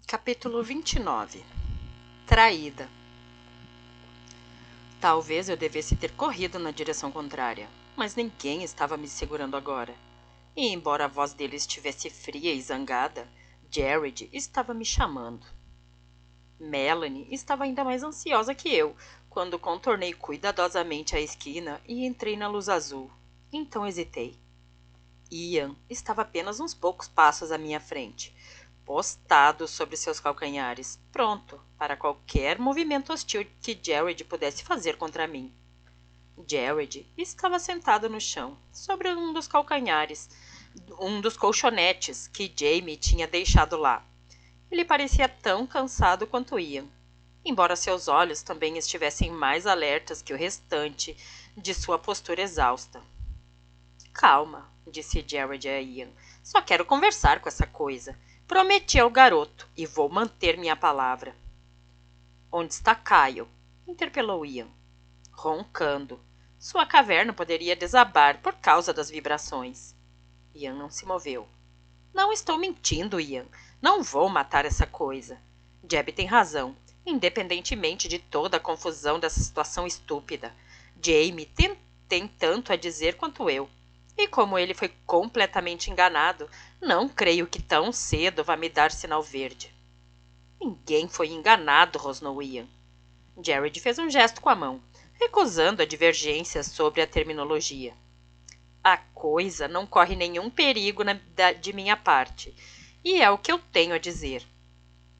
Capítulo 29. Traída. Talvez eu devesse ter corrido na direção contrária, mas ninguém estava me segurando agora. E embora a voz dele estivesse fria e zangada, Jared estava me chamando. Melanie estava ainda mais ansiosa que eu, quando contornei cuidadosamente a esquina e entrei na luz azul. Então hesitei. Ian estava apenas uns poucos passos à minha frente, postado sobre seus calcanhares, pronto para qualquer movimento hostil que Jared pudesse fazer contra mim. Jared estava sentado no chão, sobre um dos calcanhares, um dos colchonetes que Jamie tinha deixado lá. Ele parecia tão cansado quanto Ian, embora seus olhos também estivessem mais alertas que o restante de sua postura exausta. Calma, disse Jared a Ian. Só quero conversar com essa coisa. Prometi ao garoto e vou manter minha palavra. Onde está Kyle? Interpelou Ian, roncando. Sua caverna poderia desabar por causa das vibrações. Ian não se moveu. Não estou mentindo, Ian. Não vou matar essa coisa. Jeb tem razão, independentemente de toda a confusão dessa situação estúpida. Jamie tem tanto a dizer quanto eu. E como ele foi completamente enganado, não creio que tão cedo vá me dar sinal verde. Ninguém foi enganado, rosnou Ian. Jared fez um gesto com a mão, recusando a divergência sobre a terminologia. A coisa não corre nenhum perigo de minha parte, e é o que eu tenho a dizer.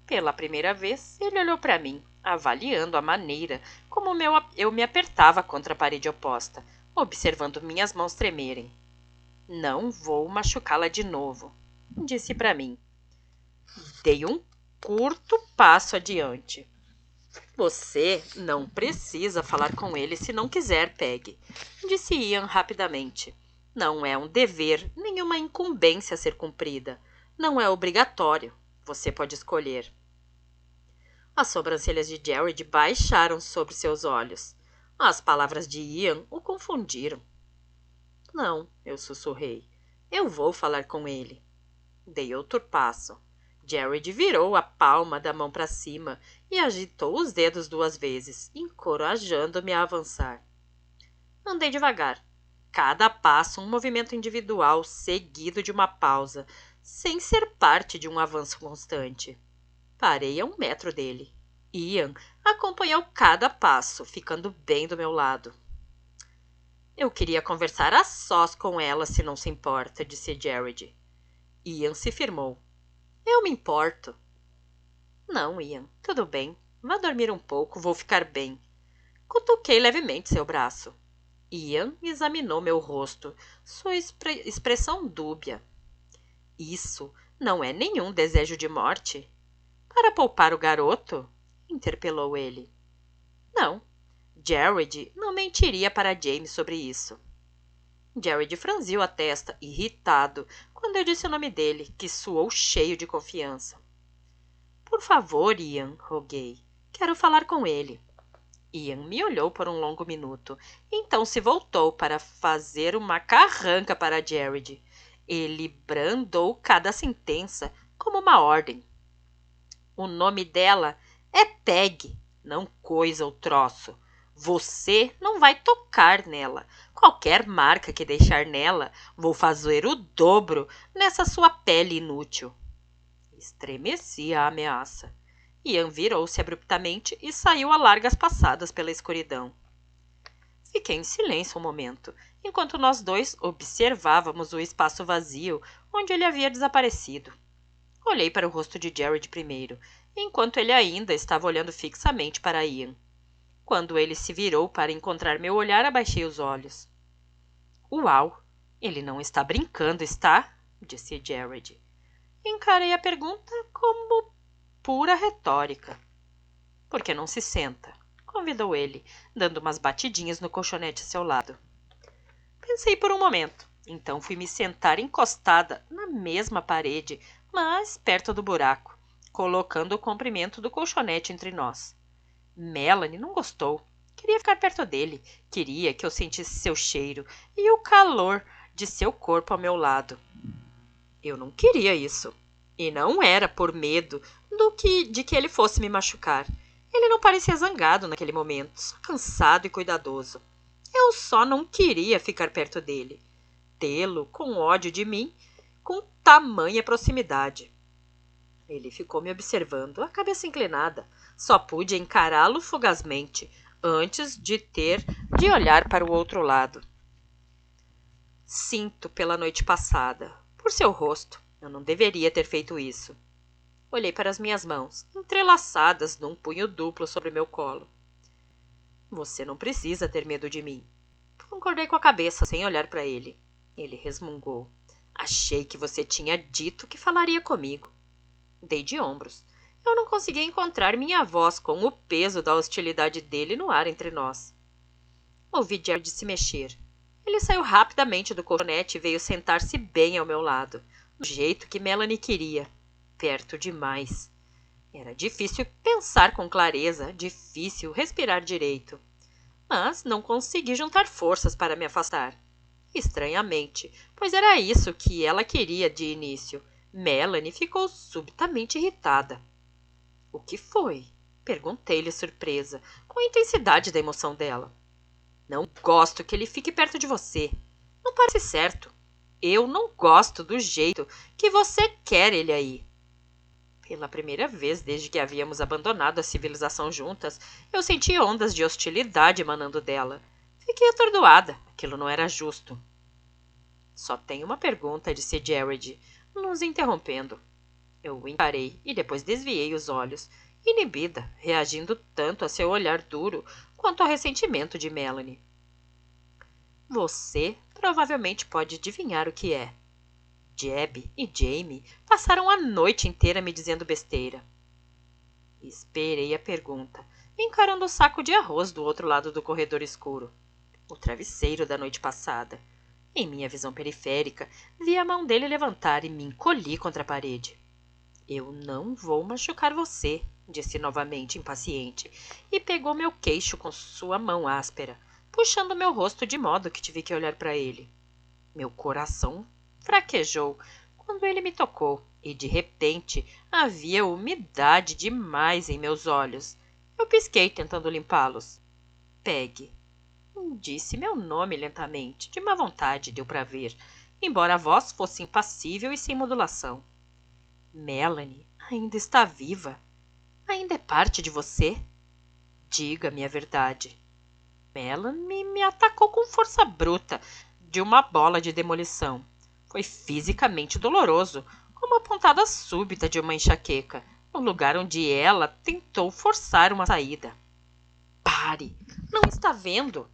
Pela primeira vez, ele olhou para mim, avaliando a maneira como eu me apertava contra a parede oposta, observando minhas mãos tremerem. Não vou machucá-la de novo, disse para mim. Dei um curto passo adiante. Você não precisa falar com ele se não quiser, Peg, disse Ian rapidamente. Não é um dever, nem uma incumbência a ser cumprida. Não é obrigatório. Você pode escolher. As sobrancelhas de Jared baixaram sobre seus olhos. As palavras de Ian o confundiram. Não, eu sussurrei. Eu vou falar com ele. Dei outro passo. Jared virou a palma da mão para cima e agitou os dedos 2 vezes, encorajando-me a avançar. Andei devagar. Cada passo um movimento individual seguido de uma pausa, sem ser parte de um avanço constante. Parei a 1 metro dele. Ian acompanhou cada passo, ficando bem do meu lado. Eu queria conversar a sós com ela, se não se importa, disse Jared. Ian se firmou. Eu me importo. Não, Ian, tudo bem. Vá dormir um pouco, vou ficar bem. Cutuquei levemente seu braço. Ian examinou meu rosto, sua expressão dúbia. Isso não é nenhum desejo de morte? Para poupar o garoto? Interpelou ele. Não. Jared não mentiria para James sobre isso. Jared franziu a testa, irritado, quando eu disse o nome dele, que soou cheio de confiança. Por favor, Ian, roguei. Quero falar com ele. Ian me olhou por um longo minuto, então se voltou para fazer uma carranca para Jared. Ele brandou cada sentença como uma ordem. O nome dela é Peg, não coisa o troço. Você não vai tocar nela. Qualquer marca que deixar nela, vou fazer o dobro nessa sua pele inútil. Estremeci a ameaça. Ian virou-se abruptamente e saiu a largas passadas pela escuridão. Fiquei em silêncio um momento, enquanto nós dois observávamos o espaço vazio onde ele havia desaparecido. Olhei para o rosto de Jared primeiro, enquanto ele ainda estava olhando fixamente para Ian. Quando ele se virou para encontrar meu olhar, abaixei os olhos. Uau! Ele não está brincando, está? Disse Jared. Encarei a pergunta como pura retórica. Por que não se senta? Convidou ele, dando umas batidinhas no colchonete a seu lado. Pensei por um momento. Então fui me sentar encostada na mesma parede, mas perto do buraco, colocando o comprimento do colchonete entre nós. Melanie não gostou. Queria ficar perto dele. Queria que eu sentisse seu cheiro e o calor de seu corpo ao meu lado. Eu não queria isso. E não era por medo, de que ele fosse me machucar. Ele não parecia zangado naquele momento, só cansado e cuidadoso. Eu só não queria ficar perto dele. Tê-lo com ódio de mim, com tamanha proximidade. Ele ficou me observando, a cabeça inclinada. Só pude encará-lo fugazmente, antes de ter de olhar para o outro lado. Sinto pela noite passada, por seu rosto. Eu não deveria ter feito isso. Olhei para as minhas mãos, entrelaçadas num punho duplo sobre meu colo. Você não precisa ter medo de mim. Concordei com a cabeça, sem olhar para ele. Ele resmungou. Achei que você tinha dito que falaria comigo. Dei de ombros. Eu não conseguia encontrar minha voz com o peso da hostilidade dele no ar entre nós. Ouvi Jared se mexer. Ele saiu rapidamente do colchonete e veio sentar-se bem ao meu lado, do jeito que Melanie queria. Perto demais. Era difícil pensar com clareza, difícil respirar direito. Mas não consegui juntar forças para me afastar. Estranhamente, pois era isso que ela queria de início. Melanie ficou subitamente irritada. O que foi? Perguntei-lhe surpresa, com a intensidade da emoção dela. Não gosto que ele fique perto de você. Não parece certo. Eu não gosto do jeito que você quer ele aí. Pela primeira vez desde que havíamos abandonado a civilização juntas, eu senti ondas de hostilidade emanando dela. Fiquei atordoada. Aquilo não era justo. Só tenho uma pergunta, disse Jared, nos interrompendo. Eu o encarei e depois desviei os olhos, inibida, reagindo tanto a seu olhar duro quanto ao ressentimento de Melanie. Você provavelmente pode adivinhar o que é. Jeb e Jamie passaram a noite inteira me dizendo besteira. Esperei a pergunta, encarando o saco de arroz do outro lado do corredor escuro. O travesseiro da noite passada. Em minha visão periférica, vi a mão dele levantar e me encolhi contra a parede. Eu não vou machucar você, disse novamente, impaciente, e pegou meu queixo com sua mão áspera, puxando meu rosto de modo que tive que olhar para ele. Meu coração fraquejou quando ele me tocou, e de repente havia umidade demais em meus olhos. Eu pisquei tentando limpá-los. Pegue. Disse meu nome lentamente, de má vontade, deu para ver, embora a voz fosse impassível e sem modulação. Melanie ainda está viva. Ainda é parte de você? Diga-me a verdade. Melanie me atacou com força bruta, de uma bola de demolição. Foi fisicamente doloroso, como a pontada súbita de uma enxaqueca, no lugar onde ela tentou forçar uma saída. Pare! Não está vendo?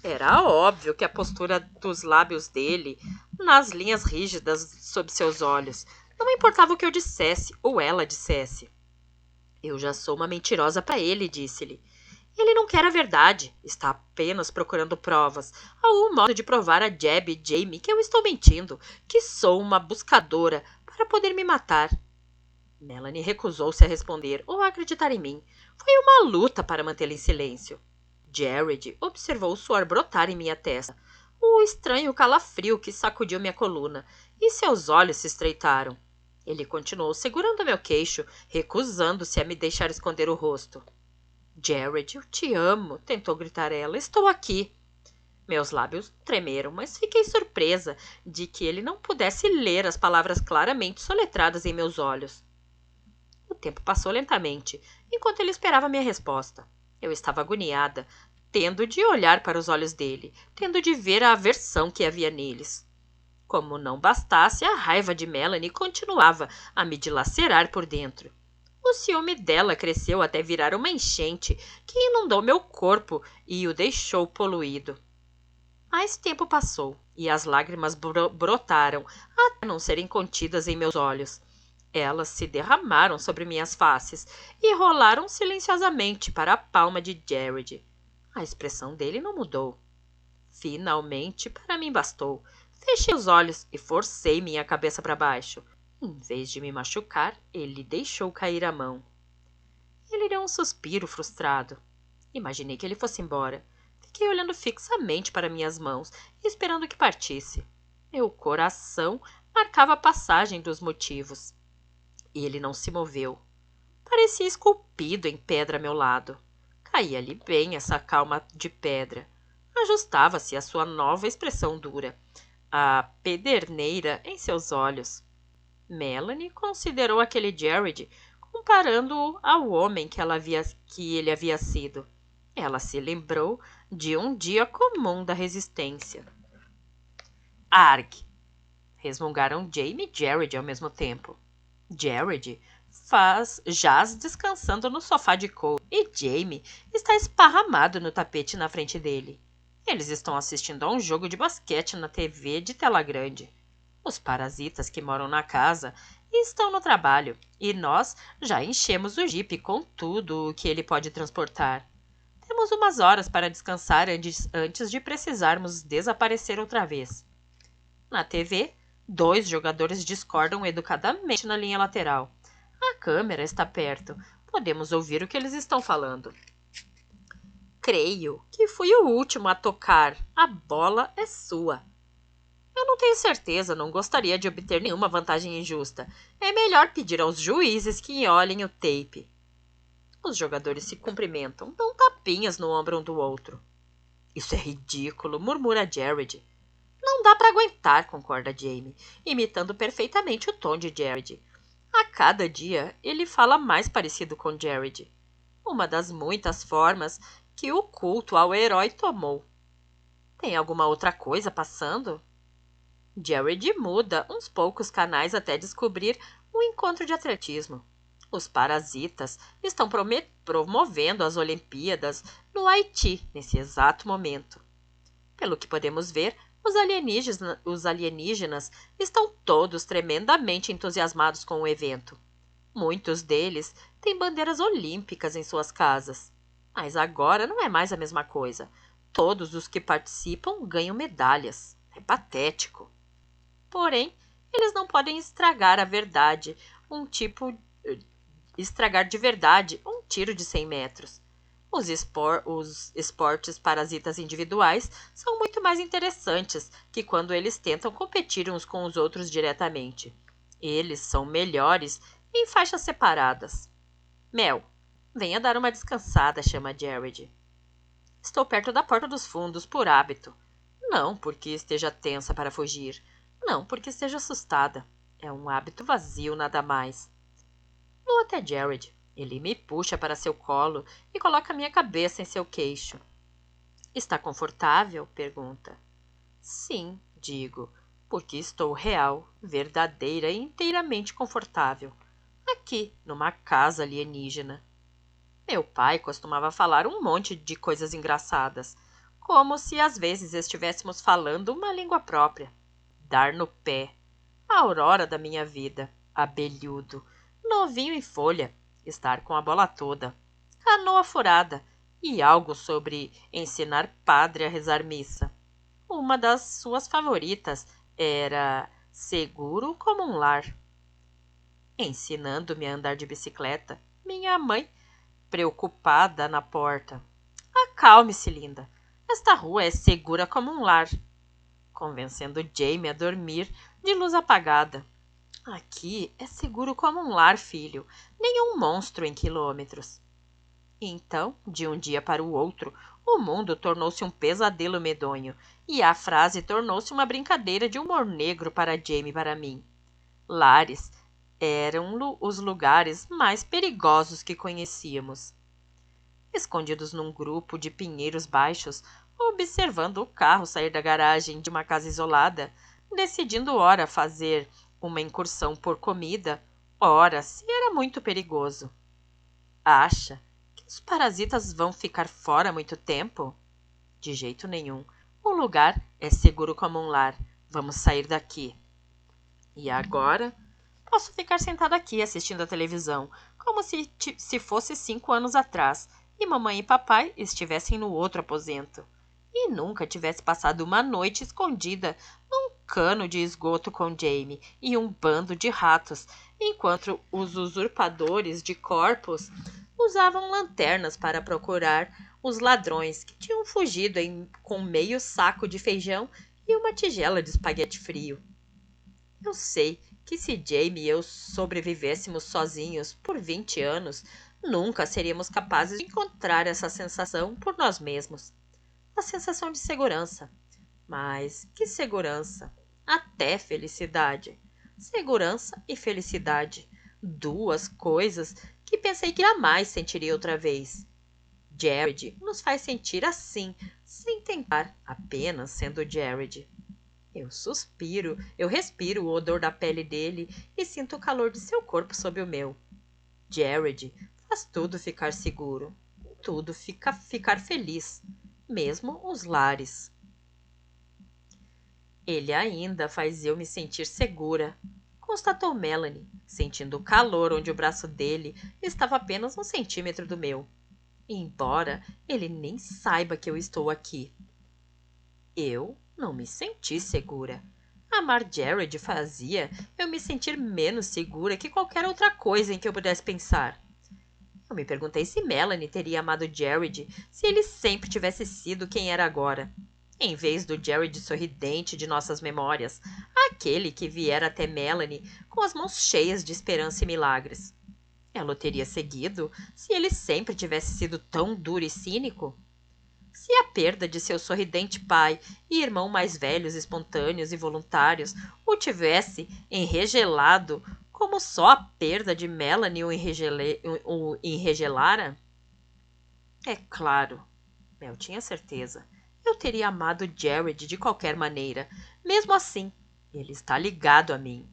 Era óbvio que a postura dos lábios dele, nas linhas rígidas sob seus olhos, não importava o que eu dissesse ou ela dissesse. Eu já sou uma mentirosa para ele, disse-lhe. Ele não quer a verdade, está apenas procurando provas, algum modo de provar a Jeb e Jamie que eu estou mentindo, que sou uma buscadora para poder me matar. Melanie recusou-se a responder ou a acreditar em mim. Foi uma luta para mantê-la em silêncio. Jared observou o suor brotar em minha testa, o estranho calafrio que sacudiu minha coluna, e seus olhos se estreitaram. Ele continuou segurando meu queixo, recusando-se a me deixar esconder o rosto. Jared, eu te amo, tentou gritar ela. Estou aqui. Meus lábios tremeram, mas fiquei surpresa de que ele não pudesse ler as palavras claramente soletradas em meus olhos. O tempo passou lentamente, enquanto ele esperava minha resposta. Eu estava agoniada, tendo de olhar para os olhos dele, tendo de ver a aversão que havia neles. Como não bastasse, a raiva de Melanie continuava a me dilacerar por dentro. O ciúme dela cresceu até virar uma enchente que inundou meu corpo e o deixou poluído. Mais tempo passou e as lágrimas brotaram até não serem contidas em meus olhos. Elas se derramaram sobre minhas faces e rolaram silenciosamente para a palma de Jared. A expressão dele não mudou. Finalmente, para mim bastou. Fechei os olhos e forcei minha cabeça para baixo. Em vez de me machucar, ele deixou cair a mão. Ele deu um suspiro frustrado. Imaginei que ele fosse embora. Fiquei olhando fixamente para minhas mãos, esperando que partisse. Meu coração marcava a passagem dos motivos. E ele não se moveu. parecia esculpido em pedra a meu lado. Caía-lhe bem essa calma de pedra. Ajustava-se à sua nova expressão dura, a pederneira em seus olhos. Melanie considerou aquele Jared, comparando-o ao homem que ele havia sido. Ela se lembrou de um dia comum da resistência. Arg! Resmungaram Jamie e Jared ao mesmo tempo. Jared jaz descansando no sofá de couro e Jamie está esparramado no tapete na frente dele. Eles estão assistindo a um jogo de basquete na TV de tela grande. Os parasitas que moram na casa estão no trabalho e nós já enchemos o jipe com tudo o que ele pode transportar. Temos umas horas para descansar antes de precisarmos desaparecer outra vez. Na TV, 2 jogadores discordam educadamente na linha lateral. A câmera está perto. Podemos ouvir o que eles estão falando. Creio que fui o último a tocar. A bola é sua. Eu não tenho certeza, não gostaria de obter nenhuma vantagem injusta. É melhor pedir aos juízes que olhem o tape. Os jogadores se cumprimentam, dão tapinhas no ombro um do outro. Isso é ridículo, murmura Jared. Não dá para aguentar, concorda Jamie, imitando perfeitamente o tom de Jared. A cada dia, ele fala mais parecido com Jared. Uma das muitas formas que o culto ao herói tomou. Tem alguma outra coisa passando? Jared muda uns poucos canais até descobrir um encontro de atletismo. Os parasitas estão promovendo as Olimpíadas no Haiti nesse exato momento. Pelo que podemos ver, os alienígenas estão todos tremendamente entusiasmados com o evento. Muitos deles têm bandeiras olímpicas em suas casas. Mas agora não é mais a mesma coisa. Todos os que participam ganham medalhas. É patético. Porém, eles não podem estragar de verdade um tiro de 100 metros. Os esportes parasitas individuais são muito mais interessantes que quando eles tentam competir uns com os outros diretamente. Eles são melhores em faixas separadas. Mel, venha dar uma descansada, chama Jared. Estou perto da porta dos fundos por hábito. Não porque esteja tensa para fugir. Não porque esteja assustada. É um hábito vazio, nada mais. Vou até Jared. Ele me puxa para seu colo e coloca minha cabeça em seu queixo. Está confortável? Pergunta. Sim, digo, porque estou real, verdadeira e inteiramente confortável. Aqui, numa casa alienígena. Meu pai costumava falar um monte de coisas engraçadas, como se às vezes estivéssemos falando uma língua própria. Dar no pé. A aurora da minha vida. Abelhudo. Novinho em folha. Estar com a bola toda. Canoa furada. E algo sobre ensinar padre a rezar missa. Uma das suas favoritas era seguro como um lar. Ensinando-me a andar de bicicleta, minha mãe, preocupada na porta. Acalme-se, linda. Esta rua é segura como um lar. Convencendo Jamie a dormir de luz apagada. Aqui é seguro como um lar, filho. Nenhum monstro em quilômetros. Então, de um dia para o outro, o mundo tornou-se um pesadelo medonho, e a frase tornou-se uma brincadeira de humor negro para Jamie e para mim. Lares eram os lugares mais perigosos que conhecíamos. Escondidos num grupo de pinheiros baixos, observando o carro sair da garagem de uma casa isolada, decidindo ora fazer uma incursão por comida, ora se era muito perigoso. Acha que os parasitas vão ficar fora muito tempo? De jeito nenhum. O lugar é seguro como um lar. Vamos sair daqui. E agora? Posso ficar sentado aqui assistindo a televisão, como se fosse 5 anos atrás, e mamãe e papai estivessem no outro aposento. E nunca tivesse passado uma noite escondida num cano de esgoto com Jamie e um bando de ratos, enquanto os usurpadores de corpos usavam lanternas para procurar os ladrões que tinham fugido com meio saco de feijão e uma tigela de espaguete frio. Eu sei que se Jamie e eu sobrevivêssemos sozinhos por 20 anos, nunca seríamos capazes de encontrar essa sensação por nós mesmos. A sensação de segurança. Mas que segurança? Até felicidade. Segurança e felicidade. Duas coisas que pensei que jamais sentiria outra vez. Jared nos faz sentir assim, sem tentar, apenas sendo Jared. Eu suspiro, eu respiro o odor da pele dele e sinto o calor de seu corpo sob o meu. Jared faz tudo ficar seguro, tudo ficar feliz, mesmo os lares. Ele ainda faz eu me sentir segura, constatou Melanie, sentindo o calor onde o braço dele estava apenas 1 centímetro do meu. Embora ele nem saiba que eu estou aqui. Eu não me senti segura. Amar Jared fazia eu me sentir menos segura que qualquer outra coisa em que eu pudesse pensar. Eu me perguntei se Melanie teria amado Jared se ele sempre tivesse sido quem era agora, em vez do Jared sorridente de nossas memórias, aquele que viera até Melanie com as mãos cheias de esperança e milagres. Ela o teria seguido se ele sempre tivesse sido tão duro e cínico? Se a perda de seu sorridente pai e irmão mais velhos, espontâneos e voluntários o tivesse enregelado como só a perda de Melanie o enregelara? É claro, Mel tinha certeza. Eu teria amado Jared de qualquer maneira. Mesmo assim, ele está ligado a mim.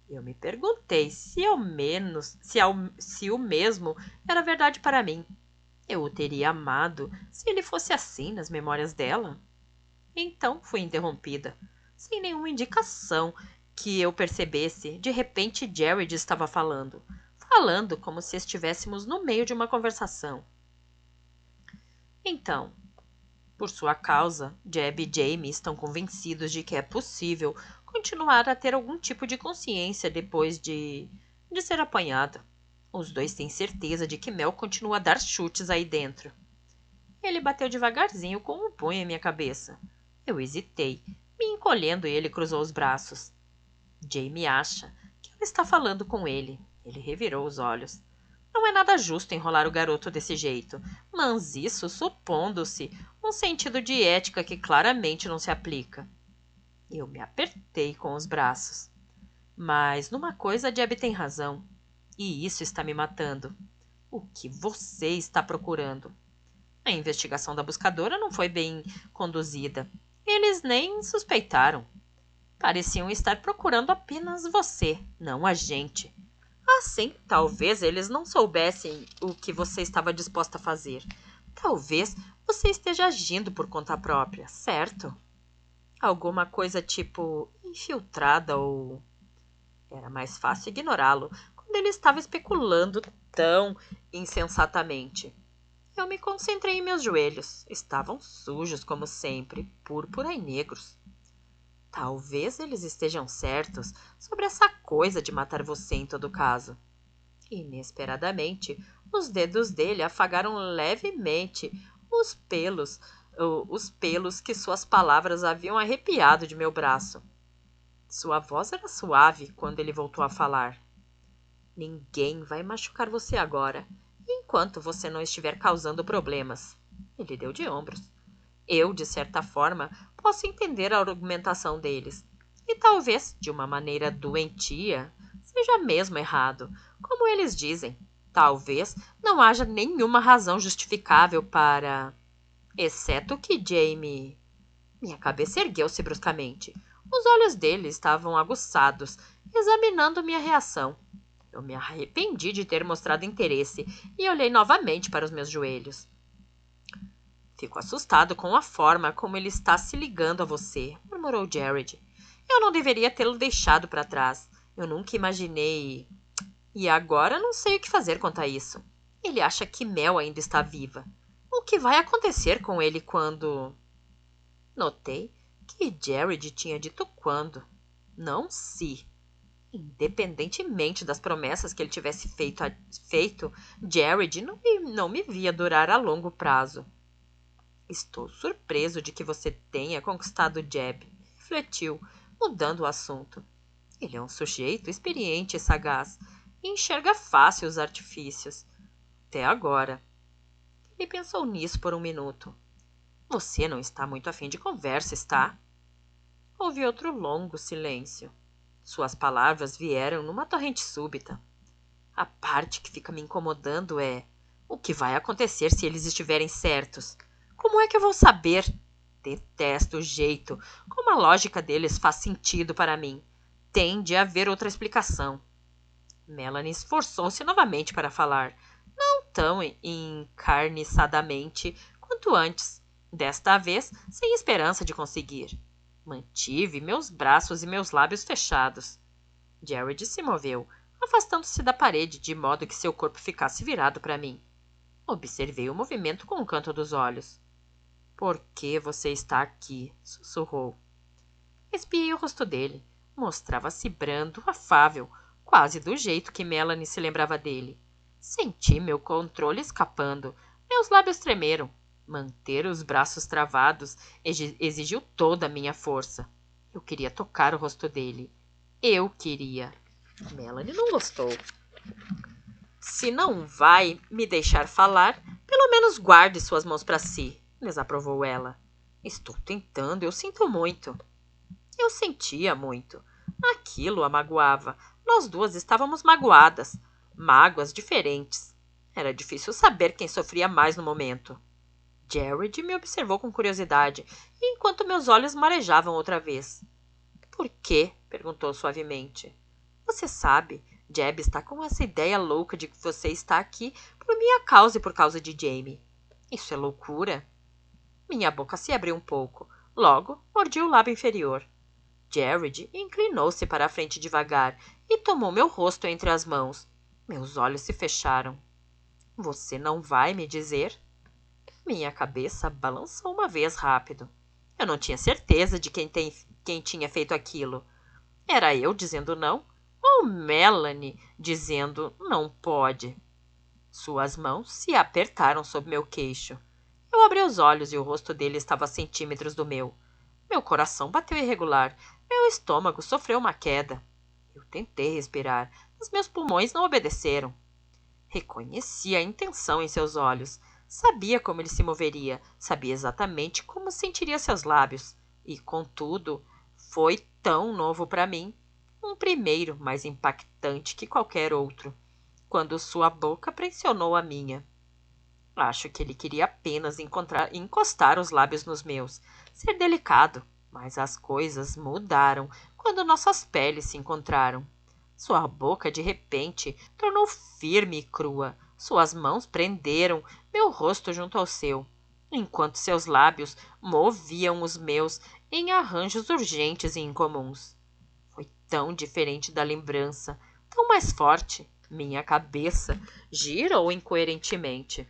Eu me perguntei se o mesmo era verdade para mim. Eu o teria amado se ele fosse assim nas memórias dela. Então fui interrompida, sem nenhuma indicação que eu percebesse. De repente, Jared estava falando como se estivéssemos no meio de uma conversação. Então, por sua causa, Jeb e Jamie estão convencidos de que é possível continuar a ter algum tipo de consciência depois de ser apanhada. Os dois têm certeza de que Mel continua a dar chutes aí dentro. Ele bateu devagarzinho com um punho em minha cabeça. Eu hesitei, me encolhendo, e ele cruzou os braços. Jamie acha que ela está falando com ele. Ele revirou os olhos. Não é nada justo enrolar o garoto desse jeito, mas isso supondo-se um sentido de ética que claramente não se aplica. Eu me apertei com os braços. Mas numa coisa Jeb tem razão. E isso está me matando. O que você está procurando? A investigação da buscadora não foi bem conduzida. Eles nem suspeitaram. Pareciam estar procurando apenas você, não a gente. Assim, talvez eles não soubessem o que você estava disposta a fazer. Talvez você esteja agindo por conta própria, certo? Alguma coisa tipo infiltrada ou... Era mais fácil ignorá-lo quando ele estava especulando tão insensatamente. Eu me concentrei em meus joelhos. Estavam sujos, como sempre, púrpura e negros. Talvez eles estejam certos sobre essa coisa de matar você em todo caso. Inesperadamente, os dedos dele afagaram levemente os pelos que suas palavras haviam arrepiado de meu braço. Sua voz era suave quando ele voltou a falar. Ninguém vai machucar você agora, enquanto você não estiver causando problemas. Ele deu de ombros. Eu, de certa forma, posso entender a argumentação deles. E talvez, de uma maneira doentia, seja mesmo errado. Como eles dizem, talvez não haja nenhuma razão justificável para... Exceto que Jamie... Minha cabeça ergueu-se bruscamente. Os olhos dele estavam aguçados, examinando minha reação. Eu me arrependi de ter mostrado interesse e olhei novamente para os meus joelhos. Fico assustado com a forma como ele está se ligando a você, murmurou Jared. Eu não deveria tê-lo deixado para trás. Eu nunca imaginei... E agora não sei o que fazer quanto a isso. Ele acha que Mel ainda está viva. O que vai acontecer com ele quando... Notei que Jared tinha dito quando, não se. Independentemente das promessas que ele tivesse feito, Jared não me via durar a longo prazo. Estou surpreso de que você tenha conquistado Jeb, refletiu, mudando o assunto. Ele é um sujeito experiente e sagaz, e enxerga fácil os artifícios. Até agora. Ele pensou nisso por um minuto. Você não está muito afim de conversa, está? Houve outro longo silêncio. Suas palavras vieram numa torrente súbita. A parte que fica me incomodando é: o que vai acontecer se eles estiverem certos? Como é que eu vou saber? Detesto o jeito como a lógica deles faz sentido para mim. Tem de haver outra explicação. Melanie esforçou-se novamente para falar, não tão encarniçadamente quanto antes, desta vez sem esperança de conseguir. Mantive meus braços e meus lábios fechados. Jared se moveu, afastando-se da parede de modo que seu corpo ficasse virado para mim. Observei o movimento com o canto dos olhos. Por que você está aqui? Sussurrou. Espiei o rosto dele. Mostrava-se brando, afável, quase do jeito que Melanie se lembrava dele. Senti meu controle escapando. Meus lábios tremeram. Manter os braços travados exigiu toda a minha força. Eu queria tocar o rosto dele. Eu queria. Melanie não gostou. Se não vai me deixar falar, pelo menos guarde suas mãos para si, desaprovou ela. Estou tentando, eu sinto muito. Eu sentia muito. Aquilo a magoava. Nós duas estávamos magoadas. Mágoas diferentes. Era difícil saber quem sofria mais no momento. Jared me observou com curiosidade, enquanto meus olhos marejavam outra vez. Por quê? Perguntou suavemente. Você sabe, Jeb está com essa ideia louca de que você está aqui por minha causa e por causa de Jamie. Isso é loucura? Minha boca se abriu um pouco. Logo, mordi o lábio inferior. Jared inclinou-se para a frente devagar e tomou meu rosto entre as mãos. Meus olhos se fecharam. Você não vai me dizer? Minha cabeça balançou uma vez rápido. Eu não tinha certeza de quem tinha feito aquilo. Era eu dizendo não? Ou Melanie dizendo não pode? Suas mãos se apertaram sob meu queixo. Eu abri os olhos e o rosto dele estava a centímetros do meu. Meu coração bateu irregular. Meu estômago sofreu uma queda. Eu tentei respirar, mas meus pulmões não obedeceram. Reconheci a intenção em seus olhos. Sabia como ele se moveria. Sabia exatamente como sentiria seus lábios. E, contudo, foi tão novo para mim. Um primeiro mais impactante que qualquer outro. Quando sua boca pressionou a minha. Acho que ele queria apenas encostar os lábios nos meus. Ser delicado. Mas as coisas mudaram quando nossas peles se encontraram. Sua boca, de repente, tornou firme e crua. Suas mãos prenderam meu rosto junto ao seu, enquanto seus lábios moviam os meus em arranjos urgentes e incomuns. Foi tão diferente da lembrança, tão mais forte. Minha cabeça girou incoerentemente.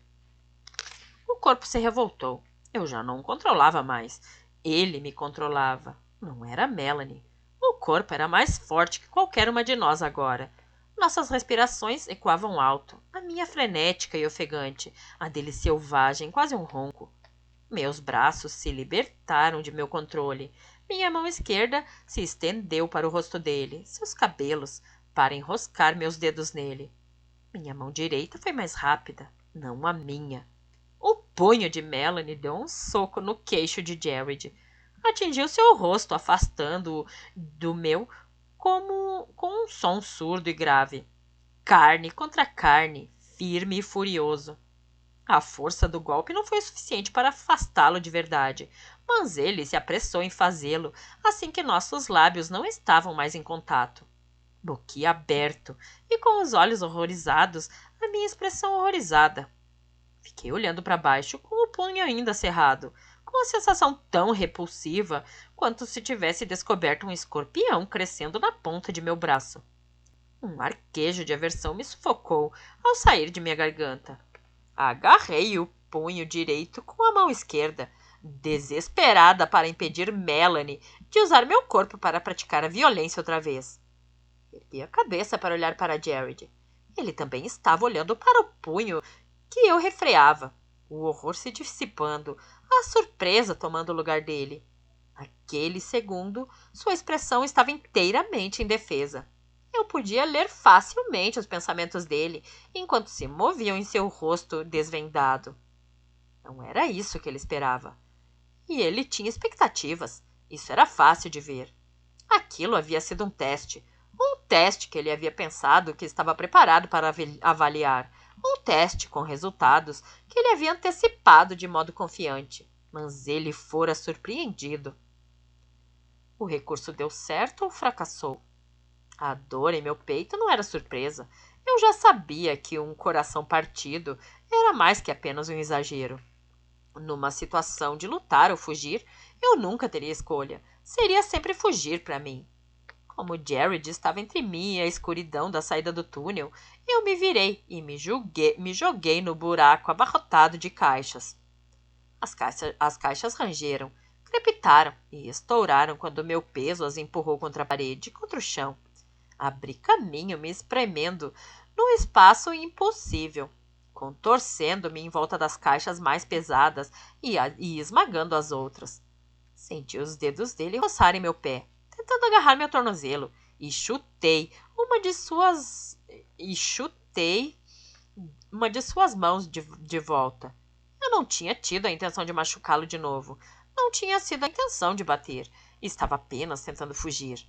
O corpo se revoltou. Eu já não o controlava mais. Ele me controlava. Não era Melanie. O corpo era mais forte que qualquer uma de nós agora. Nossas respirações ecoavam alto. A minha frenética e ofegante. A dele selvagem, quase um ronco. Meus braços se libertaram de meu controle. Minha mão esquerda se estendeu para o rosto dele, seus cabelos, para enroscar meus dedos nele. Minha mão direita foi mais rápida, não a minha. O punho de Melanie deu um soco no queixo de Jared. Atingiu seu rosto, afastando-o do meu com um som surdo e grave. Carne contra carne, firme e furioso. A força do golpe não foi suficiente para afastá-lo de verdade, mas ele se apressou em fazê-lo assim que nossos lábios não estavam mais em contato. Boquiaberto e com os olhos horrorizados, a minha expressão horrorizada. Fiquei olhando para baixo, com o punho ainda cerrado, com a sensação tão repulsiva quanto se tivesse descoberto um escorpião crescendo na ponta de meu braço. Um arquejo de aversão me sufocou ao sair de minha garganta. Agarrei o punho direito com a mão esquerda, desesperada para impedir Melanie de usar meu corpo para praticar a violência outra vez. Ergui a cabeça para olhar para Jared. Ele também estava olhando para o punho que eu refreava, o horror se dissipando, a surpresa tomando o lugar dele. Naquele segundo, sua expressão estava inteiramente indefesa. Eu podia ler facilmente os pensamentos dele, enquanto se moviam em seu rosto desvendado. Não era isso que ele esperava. E ele tinha expectativas. Isso era fácil de ver. Aquilo havia sido um teste que ele havia pensado que estava preparado para avaliar, um teste com resultados que ele havia antecipado de modo confiante, mas ele fora surpreendido. O recurso deu certo ou fracassou? A dor em meu peito não era surpresa. Eu já sabia que um coração partido era mais que apenas um exagero. Numa situação de lutar ou fugir, eu nunca teria escolha. Seria sempre fugir para mim. Como Jared estava entre mim e a escuridão da saída do túnel, eu me virei e me joguei no buraco abarrotado de caixas. As caixas rangeram, crepitaram e estouraram quando meu peso as empurrou contra a parede, contra o chão. Abri caminho me espremendo num espaço impossível, contorcendo-me em volta das caixas mais pesadas e esmagando as outras. Senti os dedos dele roçarem meu pé, tentando agarrar meu tornozelo, e chutei uma de suas mãos de volta. Eu não tinha tido a intenção de machucá-lo de novo. Não tinha sido a intenção de bater. Estava apenas tentando fugir.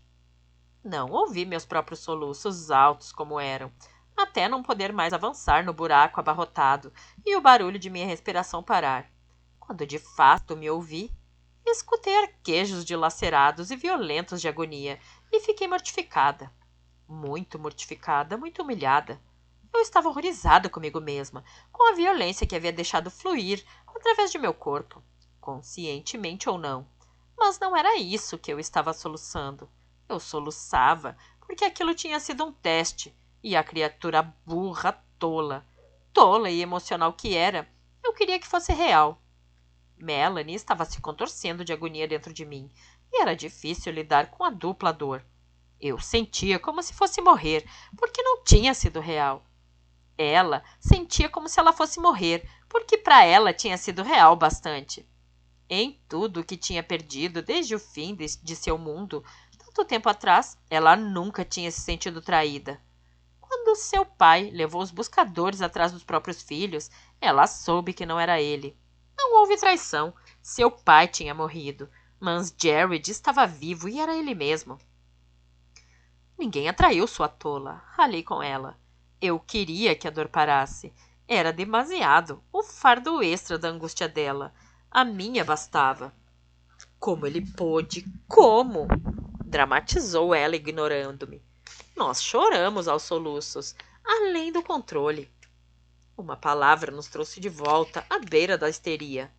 Não ouvi meus próprios soluços altos como eram, até não poder mais avançar no buraco abarrotado e o barulho de minha respiração parar. Quando de fato me ouvi, escutei arquejos dilacerados e violentos de agonia e fiquei mortificada. Muito mortificada, muito humilhada. Eu estava horrorizada comigo mesma, com a violência que havia deixado fluir através de meu corpo, conscientemente ou não. Mas não era isso que eu estava soluçando. Eu soluçava porque aquilo tinha sido um teste, e a criatura burra, tola e emocional que era, eu queria que fosse real. Melanie estava se contorcendo de agonia dentro de mim, e era difícil lidar com a dupla dor. Eu sentia como se fosse morrer, porque não tinha sido real. Ela sentia como se ela fosse morrer, porque para ela tinha sido real bastante. Em tudo o que tinha perdido desde o fim de seu mundo, tanto tempo atrás, ela nunca tinha se sentido traída. Quando seu pai levou os buscadores atrás dos próprios filhos, ela soube que não era ele. Não houve traição. Seu pai tinha morrido, mas Jared estava vivo e era ele mesmo. Ninguém a traiu, sua tola. Ralhei com ela. Eu queria que a dor parasse. Era demasiado. O fardo extra da angústia dela. A minha bastava. Como ele pôde? Como? Dramatizou ela, ignorando-me. Nós choramos aos soluços, além do controle. Uma palavra nos trouxe de volta à beira da histeria.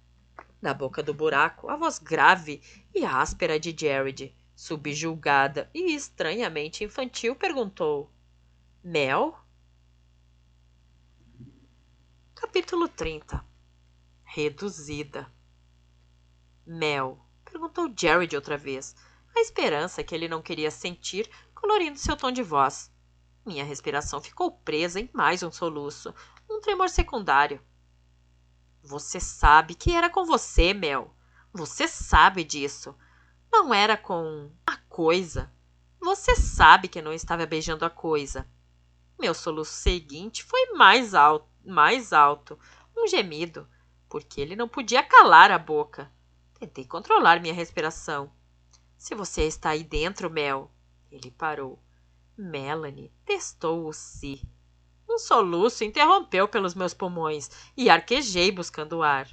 Na boca do buraco, a voz grave e áspera de Jared, subjulgada e estranhamente infantil, perguntou: Mel? Capítulo 30. Reduzida. Mel? Perguntou Jared outra vez, a esperança que ele não queria sentir colorindo seu tom de voz. Minha respiração ficou presa em mais um soluço, um tremor secundário. Você sabe que era com você, Mel. Você sabe disso. Não era com a coisa. Você sabe que não estava beijando a coisa. Meu soluço seguinte foi mais alto, um gemido, porque ele não podia calar a boca. Tentei controlar minha respiração. Se você está aí dentro, Mel. Ele parou. Melanie testou o si. Um soluço interrompeu pelos meus pulmões e arquejei buscando ar.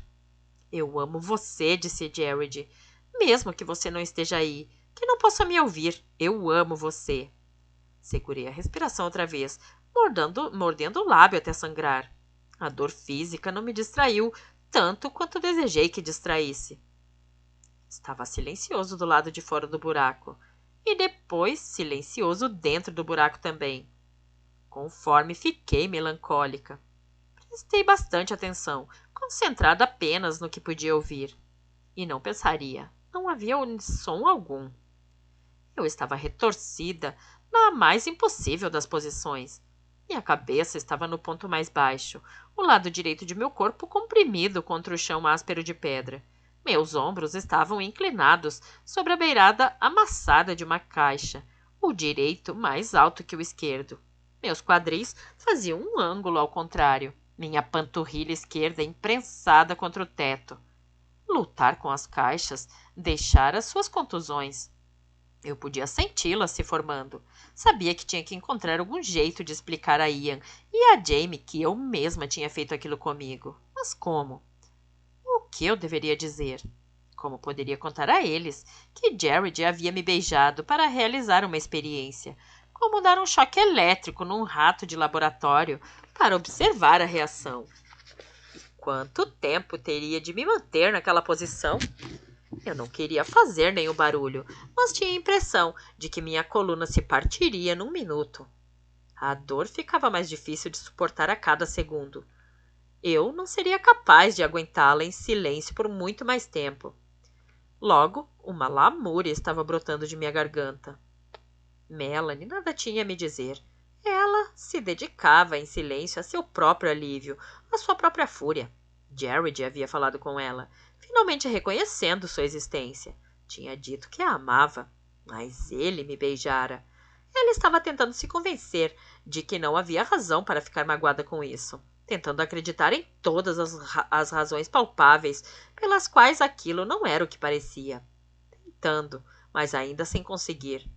Eu amo você, disse Jared. Mesmo que você não esteja aí, que não possa me ouvir, eu amo você. Segurei a respiração outra vez, mordendo o lábio até sangrar. A dor física não me distraiu tanto quanto desejei que distraísse. Estava silencioso do lado de fora do buraco, e depois silencioso dentro do buraco também. Conforme fiquei melancólica, prestei bastante atenção, concentrada apenas no que podia ouvir. E não pensaria, não havia som algum. Eu estava retorcida na mais impossível das posições. Minha cabeça estava no ponto mais baixo, o lado direito de meu corpo comprimido contra o chão áspero de pedra. Meus ombros estavam inclinados sobre a beirada amassada de uma caixa, o direito mais alto que o esquerdo. Meus quadris faziam um ângulo ao contrário, minha panturrilha esquerda imprensada contra o teto. Lutar com as caixas deixara suas contusões. Eu podia senti-las se formando. Sabia que tinha que encontrar algum jeito de explicar a Ian e a Jamie que eu mesma tinha feito aquilo comigo. Mas como? O que eu deveria dizer? Como poderia contar a eles que Jared havia me beijado para realizar uma experiência? Como dar um choque elétrico num rato de laboratório para observar a reação? E quanto tempo teria de me manter naquela posição? Eu não queria fazer nenhum barulho, mas tinha a impressão de que minha coluna se partiria num minuto. A dor ficava mais difícil de suportar a cada segundo. Eu não seria capaz de aguentá-la em silêncio por muito mais tempo. Logo, uma lamúria estava brotando de minha garganta. Melanie nada tinha a me dizer. Ela se dedicava em silêncio a seu próprio alívio, a sua própria fúria. Jared havia falado com ela, finalmente reconhecendo sua existência. Tinha dito que a amava, mas ele me beijara. Ela estava tentando se convencer de que não havia razão para ficar magoada com isso, tentando acreditar em todas as razões palpáveis pelas quais aquilo não era o que parecia. Tentando, mas ainda sem conseguir.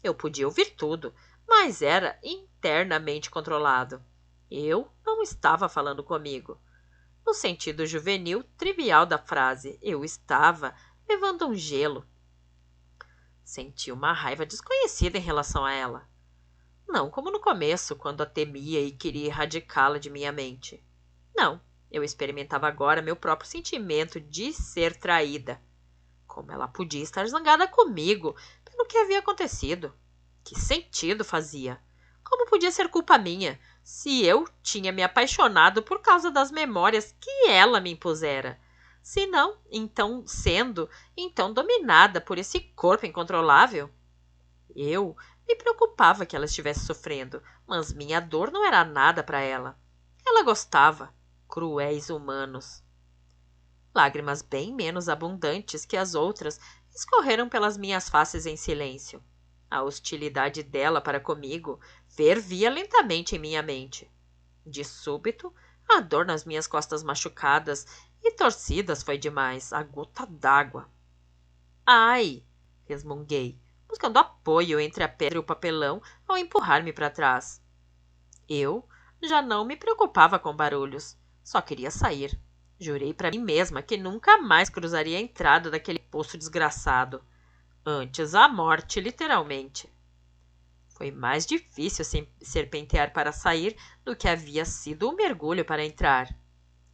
Eu podia ouvir tudo, mas era internamente controlado. Eu não estava falando comigo. No sentido juvenil trivial da frase, eu estava levando um gelo. Senti uma raiva desconhecida em relação a ela. Não como no começo, quando a temia e queria erradicá-la de minha mente. Não, eu experimentava agora meu próprio sentimento de ser traída. Como ela podia estar zangada comigo pelo que havia acontecido? Que sentido fazia? Como podia ser culpa minha, se eu tinha me apaixonado por causa das memórias que ela me impusera? Se não, então dominada por esse corpo incontrolável? Eu me preocupava que ela estivesse sofrendo, mas minha dor não era nada para ela. Ela gostava. Cruéis humanos. Lágrimas bem menos abundantes que as outras escorreram pelas minhas faces em silêncio. A hostilidade dela para comigo fervia lentamente em minha mente. De súbito, a dor nas minhas costas machucadas e torcidas foi demais, a gota d'água. Ai! Resmunguei, buscando apoio entre a pedra e o papelão ao empurrar-me para trás. Eu já não me preocupava com barulhos, só queria sair. Jurei para mim mesma que nunca mais cruzaria a entrada daquele poço desgraçado. Antes a morte, literalmente. Foi mais difícil serpentear para sair do que havia sido o mergulho para entrar.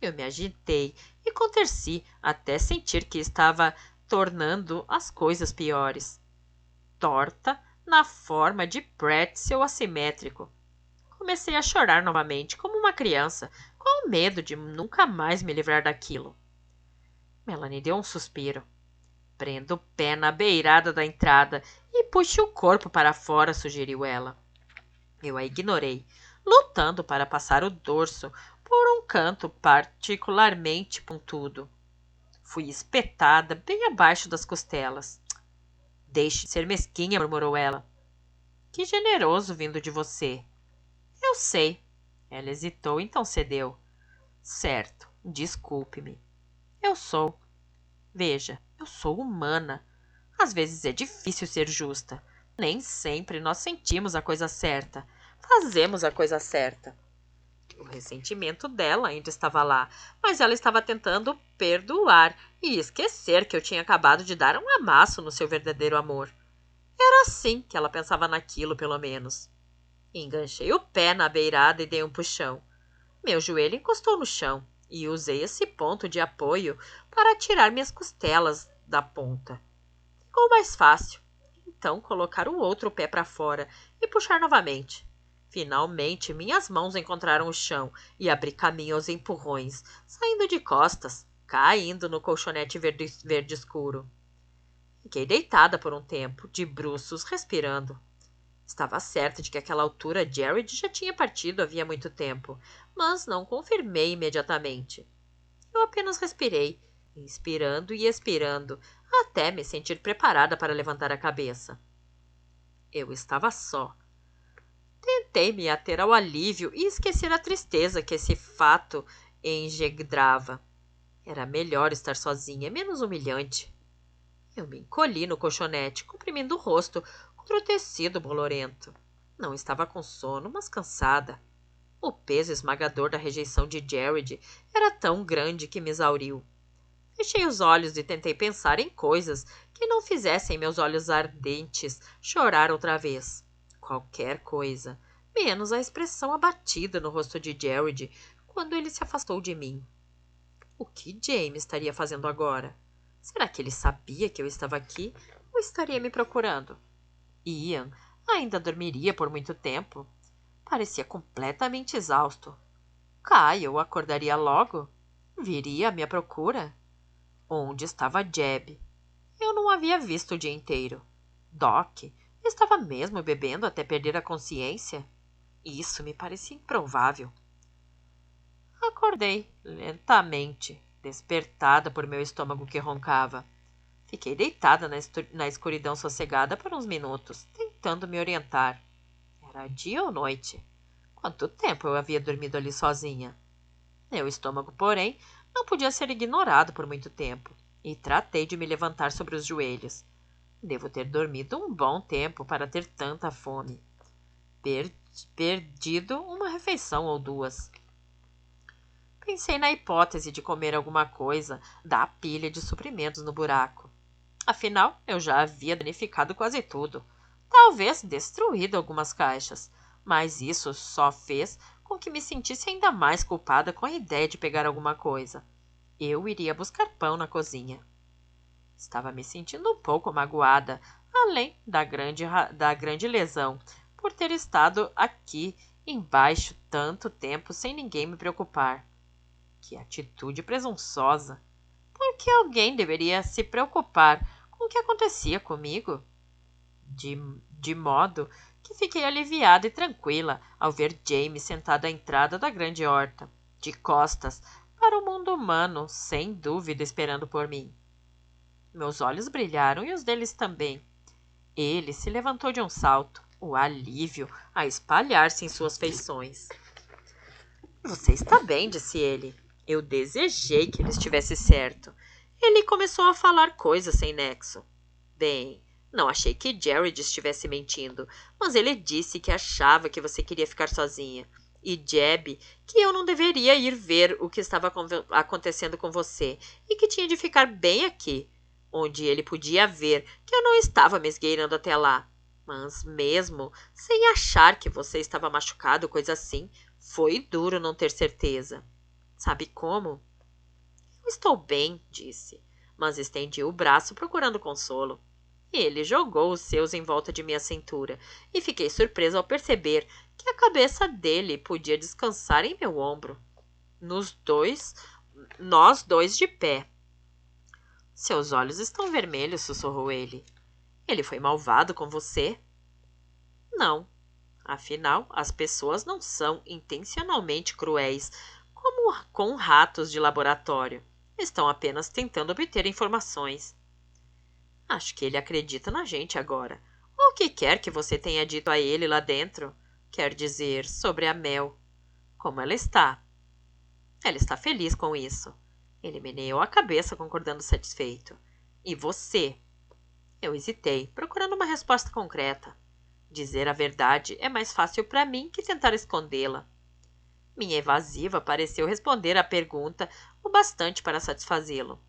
Eu me agitei e contorci até sentir que estava tornando as coisas piores. Torta na forma de pretzel assimétrico. Comecei a chorar novamente, como uma criança, com medo de nunca mais me livrar daquilo. Melanie deu um suspiro. Prenda o pé na beirada da entrada e puxe o corpo para fora, sugeriu ela. Eu a ignorei, lutando para passar o dorso por um canto particularmente pontudo. Fui espetada bem abaixo das costelas. Deixe de ser mesquinha, murmurou ela. Que generoso vindo de você. Eu sei. Ela hesitou, então cedeu. Certo, desculpe-me. Eu sou. Veja, eu sou humana. Às vezes é difícil ser justa. Nem sempre nós sentimos a coisa certa. Fazemos a coisa certa. O ressentimento dela ainda estava lá, mas ela estava tentando perdoar e esquecer que eu tinha acabado de dar um amasso no seu verdadeiro amor. Era assim que ela pensava naquilo, pelo menos. Enganchei o pé na beirada e dei um puxão. Meu joelho encostou no chão e usei esse ponto de apoio para tirar minhas costelas da ponta. Ficou mais fácil. Então colocar o outro pé para fora e puxar novamente. Finalmente, minhas mãos encontraram o chão e abri caminho aos empurrões, saindo de costas, caindo no colchonete verde escuro. Fiquei deitada por um tempo, de bruços, respirando. Estava certa de que àquela altura Jared já tinha partido havia muito tempo, mas não confirmei imediatamente. Eu apenas respirei, inspirando e expirando, até me sentir preparada para levantar a cabeça. Eu estava só. Tentei me ater ao alívio e esquecer a tristeza que esse fato engendrava. Era melhor estar sozinha, menos humilhante. Eu me encolhi no colchonete, comprimindo o rosto contra o tecido bolorento. Não estava com sono, mas cansada. O peso esmagador da rejeição de Jared era tão grande que me exauriu. Fechei os olhos e tentei pensar em coisas que não fizessem meus olhos ardentes chorar outra vez. Qualquer coisa, menos a expressão abatida no rosto de Jared quando ele se afastou de mim. O que Jamie estaria fazendo agora? Será que ele sabia que eu estava aqui ou estaria me procurando? Ian ainda dormiria por muito tempo? Parecia completamente exausto. Kyle acordaria logo? Viria à minha procura? Onde estava Jeb? Eu não o havia visto o dia inteiro. Doc estava mesmo bebendo até perder a consciência? Isso me parecia improvável. Acordei lentamente, despertada por meu estômago que roncava. Fiquei deitada na escuridão sossegada por uns minutos, tentando me orientar. Era dia ou noite? Quanto tempo eu havia dormido ali sozinha? Meu estômago, porém, não podia ser ignorado por muito tempo, e tratei de me levantar sobre os joelhos. Devo ter dormido um bom tempo para ter tanta fome. Perdido uma refeição ou duas. Pensei na hipótese de comer alguma coisa da pilha de suprimentos no buraco. Afinal, eu já havia danificado quase tudo. Talvez destruído algumas caixas, mas isso só fez com que me sentisse ainda mais culpada com a ideia de pegar alguma coisa. Eu iria buscar pão na cozinha. Estava me sentindo um pouco magoada, além da grande lesão, por ter estado aqui embaixo tanto tempo sem ninguém me preocupar. Que atitude presunçosa! Por que alguém deveria se preocupar com o que acontecia comigo? De modo que fiquei aliviada e tranquila ao ver James sentado à entrada da grande horta, de costas para o mundo humano, sem dúvida esperando por mim. Meus olhos brilharam e os deles também. Ele se levantou de um salto, o alívio a espalhar-se em suas feições. Você está bem, disse ele. Eu desejei que ele estivesse certo. Ele começou a falar coisas sem nexo. Bem, não achei que Jared estivesse mentindo, mas ele disse que achava que você queria ficar sozinha. E Jeb, que eu não deveria ir ver o que estava acontecendo com você e que tinha de ficar bem aqui, onde ele podia ver que eu não estava me esgueirando até lá. Mas mesmo sem achar que você estava machucado, coisa assim, foi duro não ter certeza. Sabe como? Eu estou bem, disse, mas estendi o braço procurando consolo. Ele jogou os seus em volta de minha cintura e fiquei surpresa ao perceber que a cabeça dele podia descansar em meu ombro. Nós dois de pé. Seus olhos estão vermelhos, sussurrou ele. Ele foi malvado com você? Não. Afinal, as pessoas não são intencionalmente cruéis, como com ratos de laboratório. Estão apenas tentando obter informações. Acho que ele acredita na gente agora. Ou o que quer que você tenha dito a ele lá dentro. Quer dizer, sobre a Mel. Como ela está? Ela está feliz com isso. Ele meneou a cabeça, concordando satisfeito. E você? Eu hesitei, procurando uma resposta concreta. Dizer a verdade é mais fácil para mim que tentar escondê-la. Minha evasiva pareceu responder à pergunta o bastante para satisfazê-lo.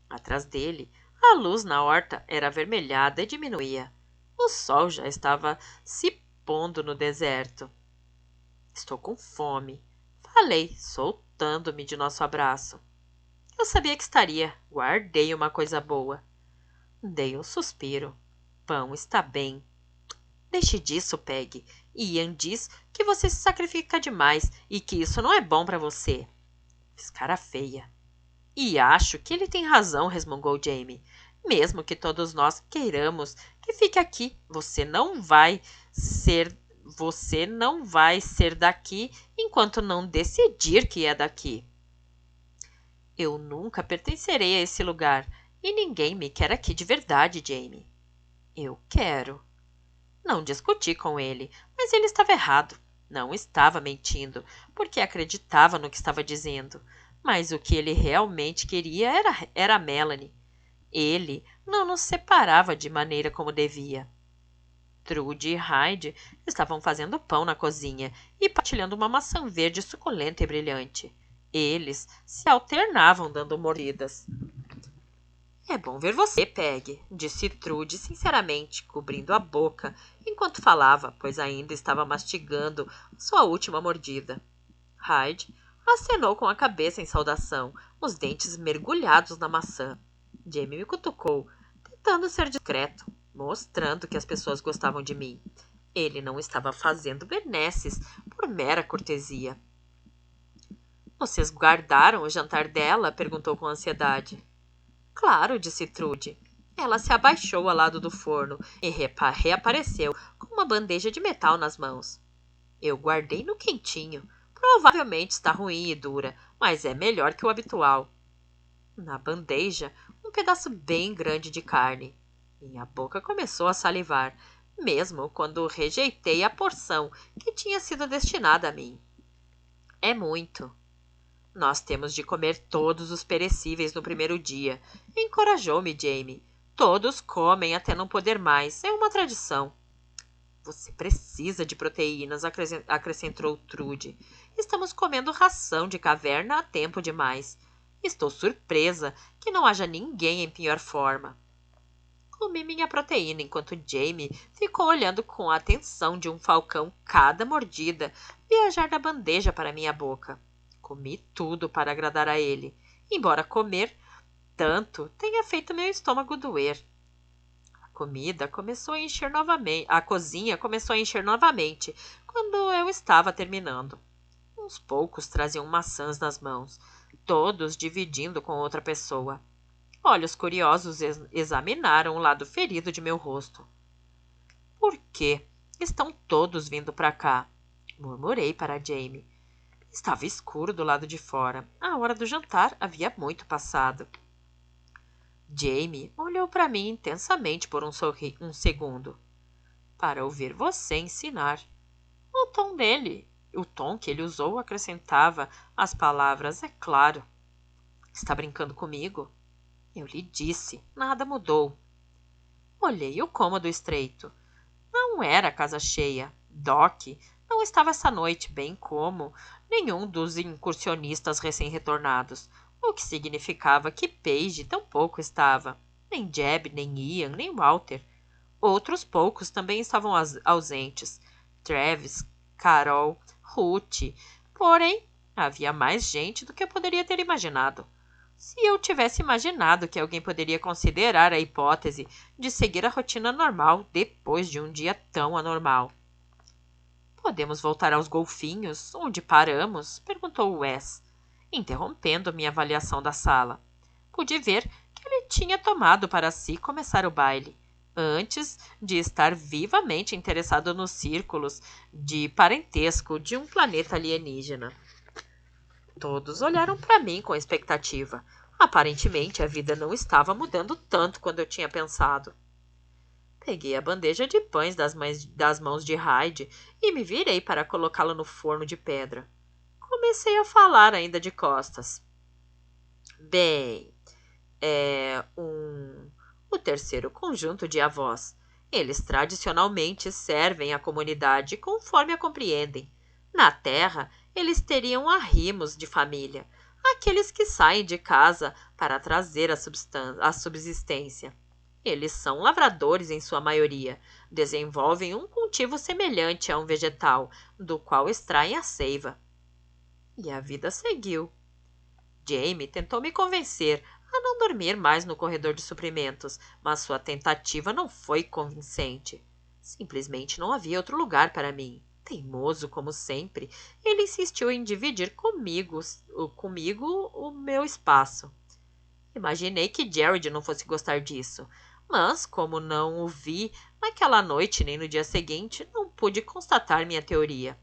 Atrás dele, a luz na horta era avermelhada e diminuía. O sol já estava se pondo no deserto. Estou com fome, falei, soltando-me de nosso abraço. Eu sabia que estaria. Guardei uma coisa boa. Dei um suspiro. Pão está bem. Deixe disso, Peg. Ian diz que você se sacrifica demais e que isso não é bom para você. Fiz cara feia. E acho que ele tem razão, resmungou Jamie. Mesmo que todos nós queiramos que fique aqui, você não vai ser daqui enquanto não decidir que é daqui. Eu nunca pertencerei a esse lugar e ninguém me quer aqui de verdade, Jamie. Eu quero. Não discuti com ele, mas ele estava errado. Não estava mentindo, porque acreditava no que estava dizendo. Mas o que ele realmente queria era a Melanie. Ele não nos separava de maneira como devia. Trude e Hyde estavam fazendo pão na cozinha e partilhando uma maçã verde suculenta e brilhante. Eles se alternavam dando mordidas. É bom ver você, Peg, disse Trude sinceramente, cobrindo a boca enquanto falava, pois ainda estava mastigando sua última mordida. Hyde acenou com a cabeça em saudação, os dentes mergulhados na maçã. Jamie me cutucou, tentando ser discreto, mostrando que as pessoas gostavam de mim. Ele não estava fazendo benesses por mera cortesia. Vocês guardaram o jantar dela? Perguntou com ansiedade. Claro, disse Trude. Ela se abaixou ao lado do forno e reapareceu com uma bandeja de metal nas mãos. Eu guardei no quentinho. Provavelmente está ruim e dura, mas é melhor que o habitual. Na bandeja, um pedaço bem grande de carne. Minha boca começou a salivar, mesmo quando rejeitei a porção que tinha sido destinada a mim. É muito. Nós temos de comer todos os perecíveis no primeiro dia, encorajou-me Jamie. Todos comem até não poder mais, é uma tradição. Você precisa de proteínas, acrescentou Trude. Estamos comendo ração de caverna há tempo demais. Estou surpresa que não haja ninguém em pior forma. Comi minha proteína enquanto Jamie ficou olhando com a atenção de um falcão cada mordida viajar da bandeja para minha boca. Comi tudo para agradar a ele, embora comer tanto tenha feito meu estômago doer. A cozinha começou a encher novamente quando eu estava terminando. Uns poucos traziam maçãs nas mãos, todos dividindo com outra pessoa. Olhos curiosos examinaram o lado ferido de meu rosto. Por que estão todos vindo para cá? Murmurei para Jamie. Estava escuro do lado de fora. A hora do jantar havia muito passado. Jamie olhou para mim intensamente por um segundo. Para ouvir você ensinar. O tom que ele usou acrescentava as palavras, é claro. Está brincando comigo? Eu lhe disse, nada mudou. Olhei o cômodo estreito. Não era casa cheia. Doc não estava essa noite, bem como nenhum dos incursionistas recém-retornados, o que significava que Paige tampouco estava. Nem Jeb, nem Ian, nem Walter. Outros poucos também estavam ausentes. Travis, Carol, Ruth. Porém, havia mais gente do que eu poderia ter imaginado. Se eu tivesse imaginado que alguém poderia considerar a hipótese de seguir a rotina normal depois de um dia tão anormal. Podemos voltar aos golfinhos, onde paramos? Perguntou Wes, interrompendo minha avaliação da sala. Pude ver que ele tinha tomado para si começar o baile, antes de estar vivamente interessado nos círculos de parentesco de um planeta alienígena. Todos olharam para mim com expectativa. Aparentemente, a vida não estava mudando tanto quanto eu tinha pensado. Peguei a bandeja de pães das mãos de Hyde e me virei para colocá-la no forno de pedra. Comecei a falar ainda de costas. Bem, o terceiro conjunto de avós. Eles tradicionalmente servem a comunidade conforme a compreendem. Na Terra, eles teriam arrimos de família, aqueles que saem de casa para trazer a subsistência. Eles são lavradores em sua maioria, desenvolvem um cultivo semelhante a um vegetal, do qual extraem a seiva. E a vida seguiu. Jamie tentou me convencer a não dormir mais no corredor de suprimentos, mas sua tentativa não foi convincente. Simplesmente não havia outro lugar para mim. Teimoso como sempre, ele insistiu em dividir comigo o meu espaço. Imaginei que Jared não fosse gostar disso, mas como não o vi naquela noite nem no dia seguinte, não pude constatar minha teoria.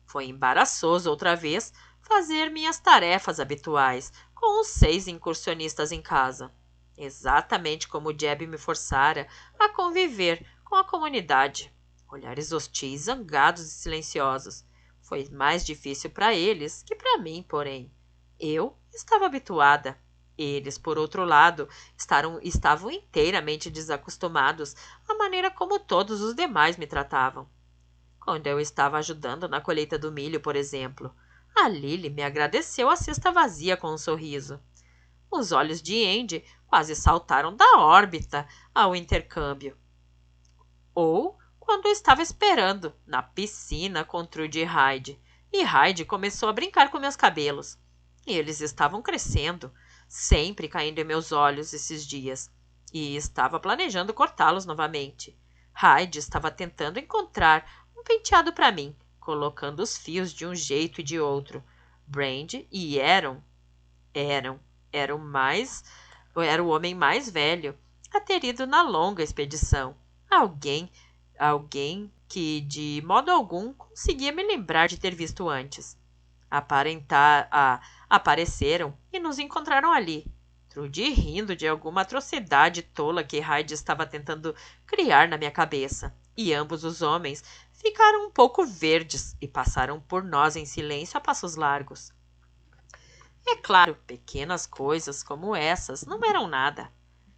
Foi embaraçoso outra vez fazer minhas tarefas habituais com os 6 incursionistas em casa, exatamente como Jeb me forçara a conviver com a comunidade. Olhares hostis, zangados e silenciosos. Foi mais difícil para eles que para mim, porém. Eu estava habituada. Eles, por outro lado, estavam inteiramente desacostumados à maneira como todos os demais me tratavam. Quando eu estava ajudando na colheita do milho, por exemplo, a Lily me agradeceu a cesta vazia com um sorriso. Os olhos de Andy quase saltaram da órbita ao intercâmbio. Ou quando eu estava esperando na piscina com Trudy e Hyde, e Hyde começou a brincar com meus cabelos. E eles estavam crescendo, sempre caindo em meus olhos esses dias, e estava planejando cortá-los novamente. Hyde estava tentando encontrar um penteado para mim, colocando os fios de um jeito e de outro. Brandy e eram, era o mais, era o homem mais velho a ter ido na longa expedição. Alguém que de modo algum conseguia me lembrar de ter visto antes. Apareceram e nos encontraram ali. Trudy rindo de alguma atrocidade tola que Hyde estava tentando criar na minha cabeça. E ambos os homens ficaram um pouco verdes e passaram por nós em silêncio a passos largos. É claro, pequenas coisas como essas não eram nada.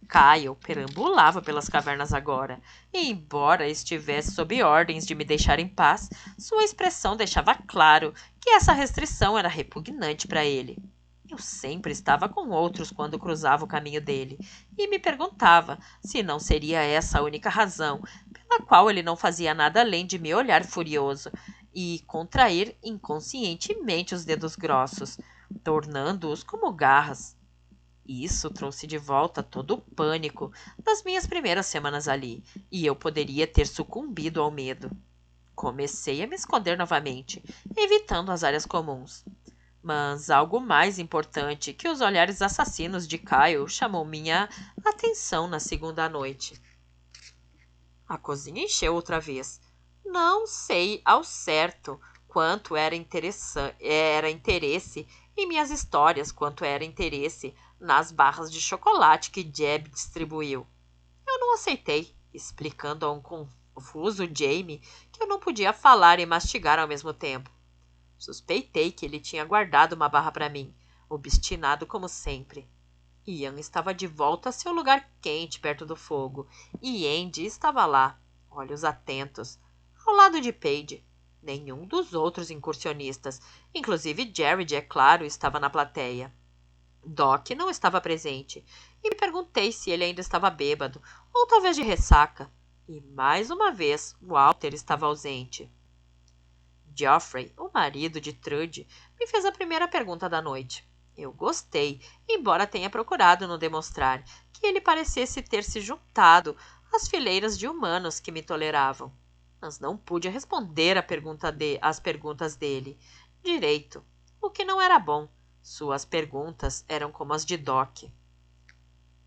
Kyle perambulava pelas cavernas agora, e embora estivesse sob ordens de me deixar em paz, sua expressão deixava claro que essa restrição era repugnante para ele. Eu sempre estava com outros quando cruzava o caminho dele, e me perguntava se não seria essa a única razão pela qual ele não fazia nada além de me olhar furioso e contrair inconscientemente os dedos grossos, tornando-os como garras. Isso trouxe de volta todo o pânico das minhas primeiras semanas ali, e eu poderia ter sucumbido ao medo. Comecei a me esconder novamente, evitando as áreas comuns. Mas algo mais importante que os olhares assassinos de Kyle chamou minha atenção na segunda noite. A cozinha encheu outra vez. Não sei ao certo quanto era interesse em minhas histórias, quanto era interesse nas barras de chocolate que Jeb distribuiu. Eu não aceitei, explicando a um confuso Jamie que eu não podia falar e mastigar ao mesmo tempo. Suspeitei que ele tinha guardado uma barra para mim, obstinado como sempre. Ian estava de volta a seu lugar quente perto do fogo, e Andy estava lá, olhos atentos, ao lado de Paige. Nenhum dos outros incursionistas, inclusive Jared, é claro, estava na plateia. Doc não estava presente, e me perguntei se ele ainda estava bêbado, ou talvez de ressaca. E mais uma vez Walter estava ausente. Geoffrey, o marido de Trudy, me fez a primeira pergunta da noite. Eu gostei, embora tenha procurado não demonstrar que ele parecesse ter se juntado às fileiras de humanos que me toleravam. Mas não pude responder às perguntas dele direito, o que não era bom. Suas perguntas eram como as de Doc.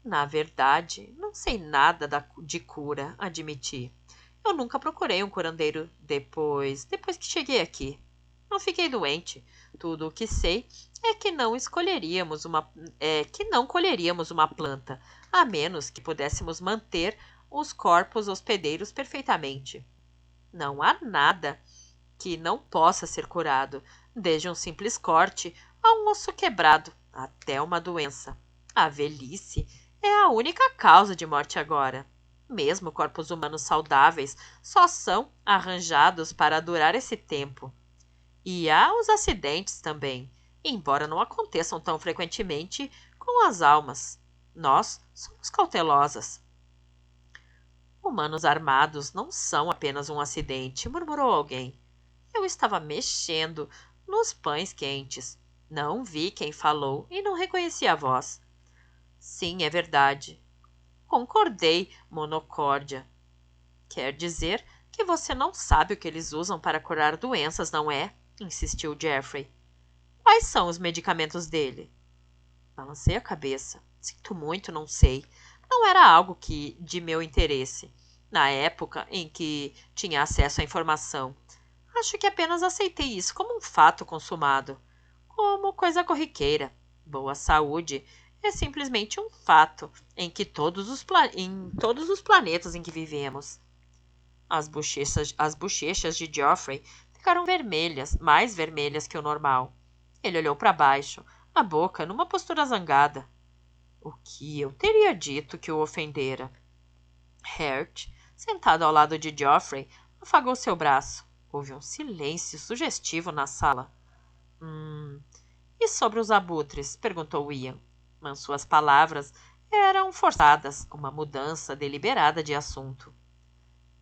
Na verdade, não sei nada de cura, admiti. Eu nunca procurei um curandeiro depois que cheguei aqui. Não fiquei doente. Tudo o que sei é que não colheríamos uma planta, a menos que pudéssemos manter os corpos hospedeiros perfeitamente. Não há nada que não possa ser curado, desde um simples corte a um osso quebrado, até uma doença. A velhice é a única causa de morte agora. Mesmo corpos humanos saudáveis só são arranjados para durar esse tempo. E há os acidentes também, embora não aconteçam tão frequentemente com as almas. Nós somos cautelosas. Humanos armados não são apenas um acidente, murmurou alguém. Eu estava mexendo nos pães quentes. Não vi quem falou e não reconheci a voz. Sim, é verdade. Concordei, monocórdia. Quer dizer que você não sabe o que eles usam para curar doenças, não é? Insistiu Geoffrey. Quais são os medicamentos dele? Balancei a cabeça. Sinto muito, não sei. Não era algo de meu interesse, na época em que tinha acesso à informação. Acho que apenas aceitei isso como um fato consumado. como coisa corriqueira. Boa saúde é simplesmente um fato em todos os planetas em que vivemos. As bochechas de Geoffrey ficaram vermelhas, mais vermelhas que o normal. Ele olhou para baixo, a boca numa postura zangada. O que eu teria dito que o ofendera? Hert, sentado ao lado de Geoffrey, afagou seu braço. Houve um silêncio sugestivo na sala. E sobre os abutres? Perguntou Ian. Mas suas palavras eram forçadas, uma mudança deliberada de assunto.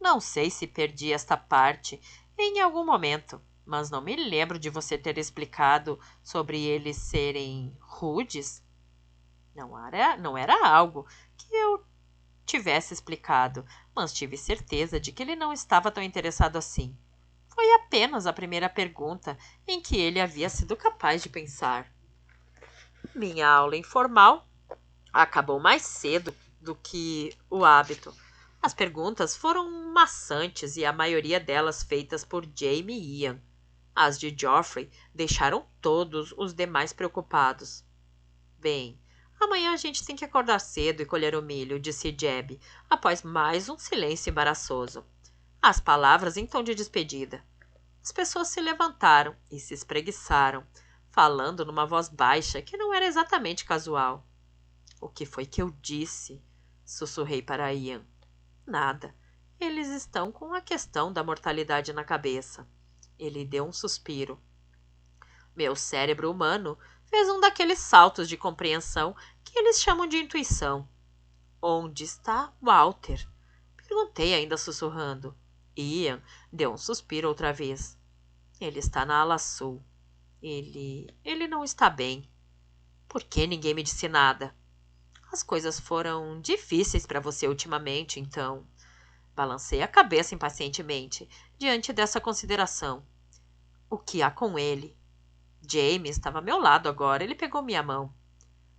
Não sei se perdi esta parte em algum momento, mas não me lembro de você ter explicado sobre eles serem rudes. Não era algo que eu tivesse explicado, mas tive certeza de que ele não estava tão interessado assim. Foi apenas a primeira pergunta em que ele havia sido capaz de pensar. Minha aula informal acabou mais cedo do que o hábito. As perguntas foram maçantes e a maioria delas feitas por Jamie e Ian. As de Geoffrey deixaram todos os demais preocupados. Bem, amanhã a gente tem que acordar cedo e colher o milho, disse Jeb, após mais um silêncio embaraçoso. As palavras em tom de despedida. As pessoas se levantaram e se espreguiçaram, falando numa voz baixa que não era exatamente casual. O que foi que eu disse? Sussurrei para Ian. Nada. Eles estão com a questão da mortalidade na cabeça. Ele deu um suspiro. Meu cérebro humano fez um daqueles saltos de compreensão que eles chamam de intuição. Onde está Walter? Perguntei ainda sussurrando. Ian deu um suspiro outra vez. Ele está na ala sul. Ele não está bem. Por que ninguém me disse nada? As coisas foram difíceis para você ultimamente, então. Balancei a cabeça impacientemente diante dessa consideração. O que há com ele? Jamie estava ao meu lado agora. Ele pegou minha mão.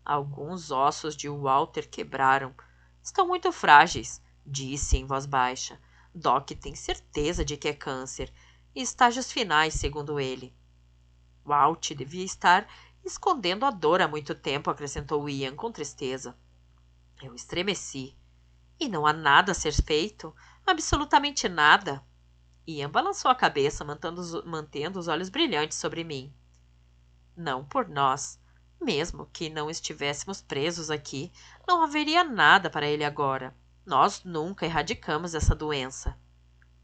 Alguns ossos de Walter quebraram. Estão muito frágeis, disse em voz baixa. Doc tem certeza de que é câncer. E estágios finais, segundo ele. Walt devia estar escondendo a dor há muito tempo, acrescentou Ian com tristeza. Eu estremeci. E não há nada a ser feito? Absolutamente nada. Ian balançou a cabeça, mantendo os olhos brilhantes sobre mim. Não por nós. Mesmo que não estivéssemos presos aqui, não haveria nada para ele agora. Nós nunca erradicamos essa doença.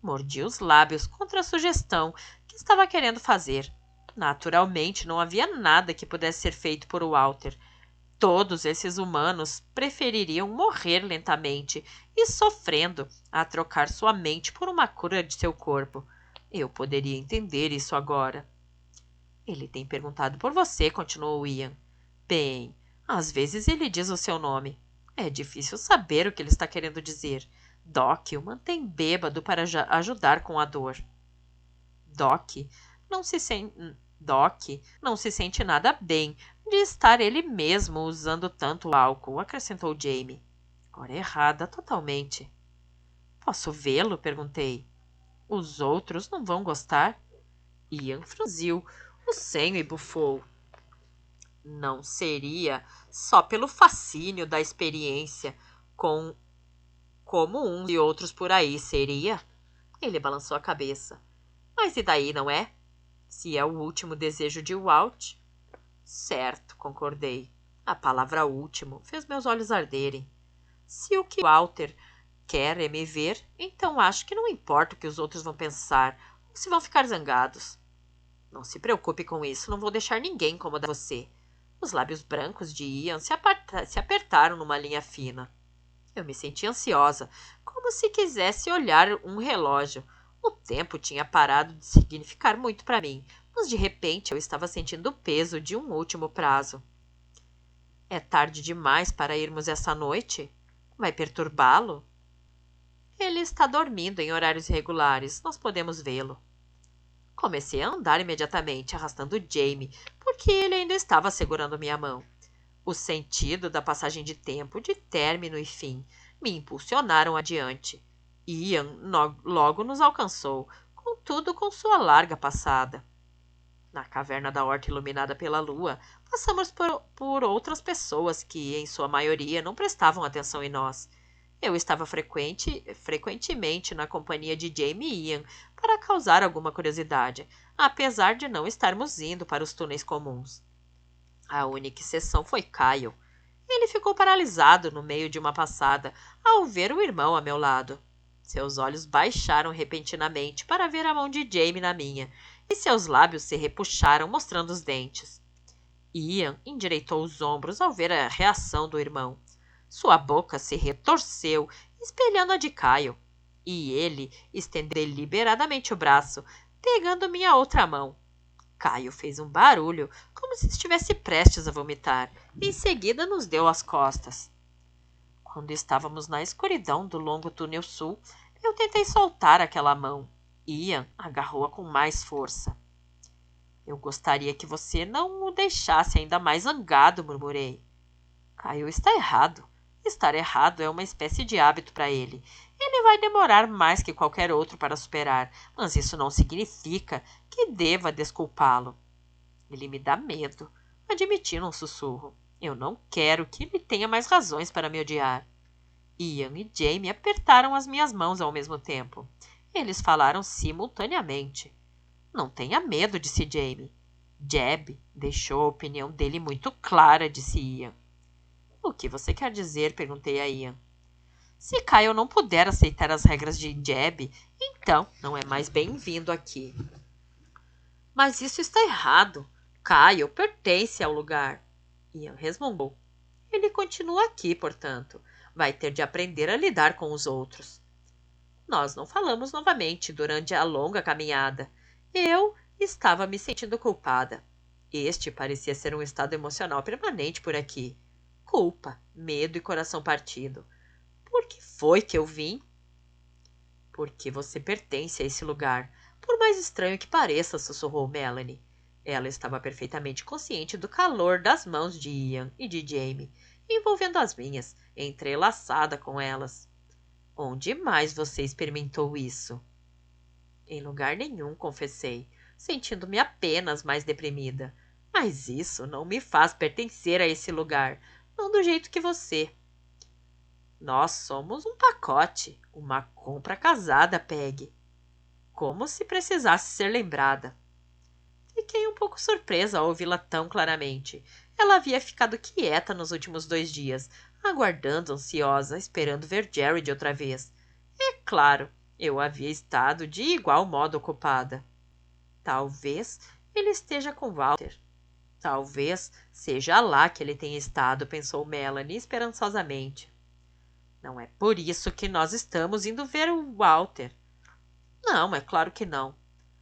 Mordi os lábios contra a sugestão que estava querendo fazer. Naturalmente, não havia nada que pudesse ser feito por Walter. Todos esses humanos prefeririam morrer lentamente e sofrendo a trocar sua mente por uma cura de seu corpo. Eu poderia entender isso agora. Ele tem perguntado por você, continuou Ian. Bem, às vezes ele diz o seu nome. É difícil saber o que ele está querendo dizer. Doc o mantém bêbado para ajudar com a dor. Doc não se sente nada bem de estar ele mesmo usando tanto álcool, acrescentou Jamie. Hora errada totalmente. Posso vê-lo? Perguntei. Os outros não vão gostar? Ian franziu o senho e bufou. Não seria só pelo fascínio da experiência como uns e outros por aí, seria? Ele balançou a cabeça. Mas e daí, não é? Se é o último desejo de Walt? Certo, concordei. A palavra último fez meus olhos arderem. Se o que Walter quer é me ver, então acho que não importa o que os outros vão pensar ou se vão ficar zangados. Não se preocupe com isso, não vou deixar ninguém incomodar você. Os lábios brancos de Ian se apertaram numa linha fina. Eu me senti ansiosa, como se quisesse olhar um relógio. O tempo tinha parado de significar muito para mim, mas de repente eu estava sentindo o peso de um último prazo. É tarde demais para irmos essa noite? Vai perturbá-lo? Ele está dormindo em horários regulares, nós podemos vê-lo. Comecei a andar imediatamente, arrastando Jamie, porque ele ainda estava segurando minha mão. O sentido da passagem de tempo, de término e fim, me impulsionaram adiante. Ian logo nos alcançou, contudo com sua larga passada. Na caverna da horta iluminada pela lua, passamos por outras pessoas que, em sua maioria, não prestavam atenção em nós. Eu estava frequentemente na companhia de Jamie e Ian para causar alguma curiosidade, apesar de não estarmos indo para os túneis comuns. A única exceção foi Kyle. Ele ficou paralisado no meio de uma passada ao ver o irmão a meu lado. Seus olhos baixaram repentinamente para ver a mão de Jamie na minha, e seus lábios se repuxaram, mostrando os dentes. Ian endireitou os ombros ao ver a reação do irmão. Sua boca se retorceu, espelhando a de Kyle, e ele estendeu deliberadamente o braço, pegando minha outra mão. Caio fez um barulho, como se estivesse prestes a vomitar. Em seguida, nos deu as costas. Quando estávamos na escuridão do longo túnel sul, eu tentei soltar aquela mão. Ian agarrou-a com mais força. Eu gostaria que você não o deixasse ainda mais zangado, murmurei. Caio está errado. Estar errado é uma espécie de hábito para ele. Ele vai demorar mais que qualquer outro para superar, mas isso não significa que deva desculpá-lo. Ele me dá medo, admiti num sussurro. Eu não quero que ele tenha mais razões para me odiar. Ian e Jamie apertaram as minhas mãos ao mesmo tempo. Eles falaram simultaneamente. Não tenha medo, disse Jamie. Jeb deixou a opinião dele muito clara, disse Ian. O que você quer dizer? Perguntei a Ian. Se Kyle não puder aceitar as regras de Jeb, então não é mais bem-vindo aqui. Mas isso está errado. Kyle pertence ao lugar. Ian resmungou. Ele continua aqui, portanto. Vai ter de aprender a lidar com os outros. Nós não falamos novamente durante a longa caminhada. Eu estava me sentindo culpada. Este parecia ser um estado emocional permanente por aqui. Culpa, medo e coração partido. Por que foi que eu vim? Porque você pertence a esse lugar. Por mais estranho que pareça, sussurrou Melanie. Ela estava perfeitamente consciente do calor das mãos de Ian e de Jamie, envolvendo as minhas, entrelaçada com elas. Onde mais você experimentou isso? Em lugar nenhum, confessei, sentindo-me apenas mais deprimida. Mas isso não me faz pertencer a esse lugar, não do jeito que você. Nós somos um pacote, uma compra casada, Peg. Como se precisasse ser lembrada. Fiquei um pouco surpresa ao ouvi-la tão claramente. Ela havia ficado quieta nos últimos 2 dias, aguardando ansiosa, esperando ver Jared outra vez. É claro, eu havia estado de igual modo ocupada. Talvez ele esteja com Walter. Talvez seja lá que ele tenha estado, pensou Melanie esperançosamente. Não é por isso que nós estamos indo ver o Walter. Não, é claro que não.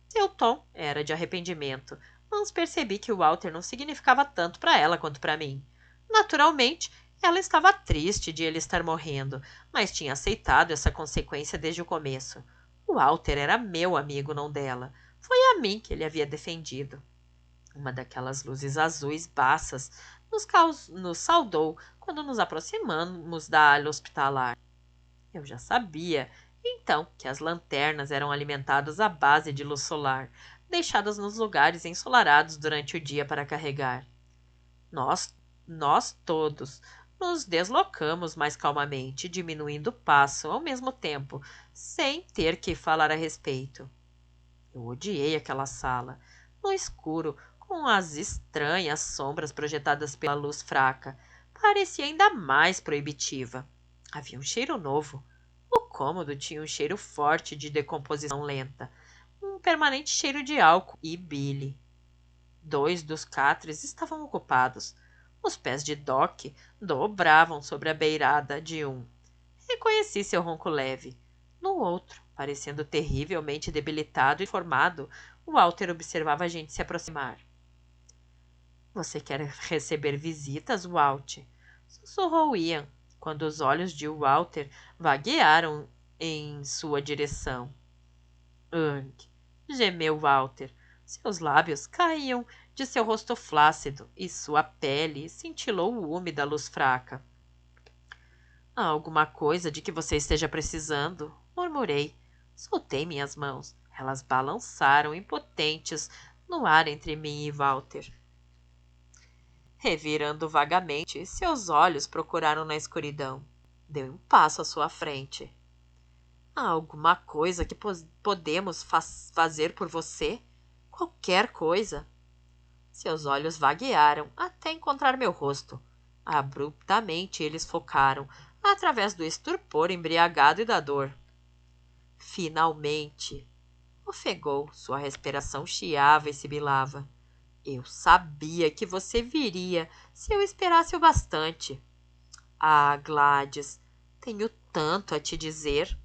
Seu tom era de arrependimento, mas percebi que o Walter não significava tanto para ela quanto para mim. Naturalmente, ela estava triste de ele estar morrendo, mas tinha aceitado essa consequência desde o começo. O Walter era meu amigo, não dela. Foi a mim que ele havia defendido. Uma daquelas luzes azuis baças nos saudou quando nos aproximamos da ala hospitalar. Eu já sabia, então, que as lanternas eram alimentadas à base de luz solar, deixadas nos lugares ensolarados durante o dia para carregar. Nós todos nos deslocamos mais calmamente, diminuindo o passo ao mesmo tempo, sem ter que falar a respeito. Eu odiei aquela sala, no escuro, com as estranhas sombras projetadas pela luz fraca. Parecia ainda mais proibitiva. Havia um cheiro novo. O cômodo tinha um cheiro forte de decomposição lenta, um permanente cheiro de álcool e bile. 2 dos catres estavam ocupados. Os pés de Doc dobravam sobre a beirada de um. Reconheci seu ronco leve. No outro, parecendo terrivelmente debilitado e formado, Walter observava a gente se aproximar. Você quer receber visitas, Walt? Sussurrou Ian, quando os olhos de Walter vaguearam em sua direção. Ugh! Gemeu Walter. Seus lábios caíam de seu rosto flácido e sua pele cintilou úmida à luz fraca. Há alguma coisa de que você esteja precisando? Murmurei. Soltei minhas mãos. Elas balançaram impotentes no ar entre mim e Walter. Revirando vagamente, seus olhos procuraram na escuridão. Deu um passo à sua frente. Há alguma coisa que podemos fazer por você? Qualquer coisa. Seus olhos vaguearam até encontrar meu rosto. Abruptamente eles focaram, através do estupor embriagado e da dor. Finalmente! Ofegou, sua respiração chiava e sibilava. Eu sabia que você viria se eu esperasse o bastante. Ah, Gladys, tenho tanto a te dizer.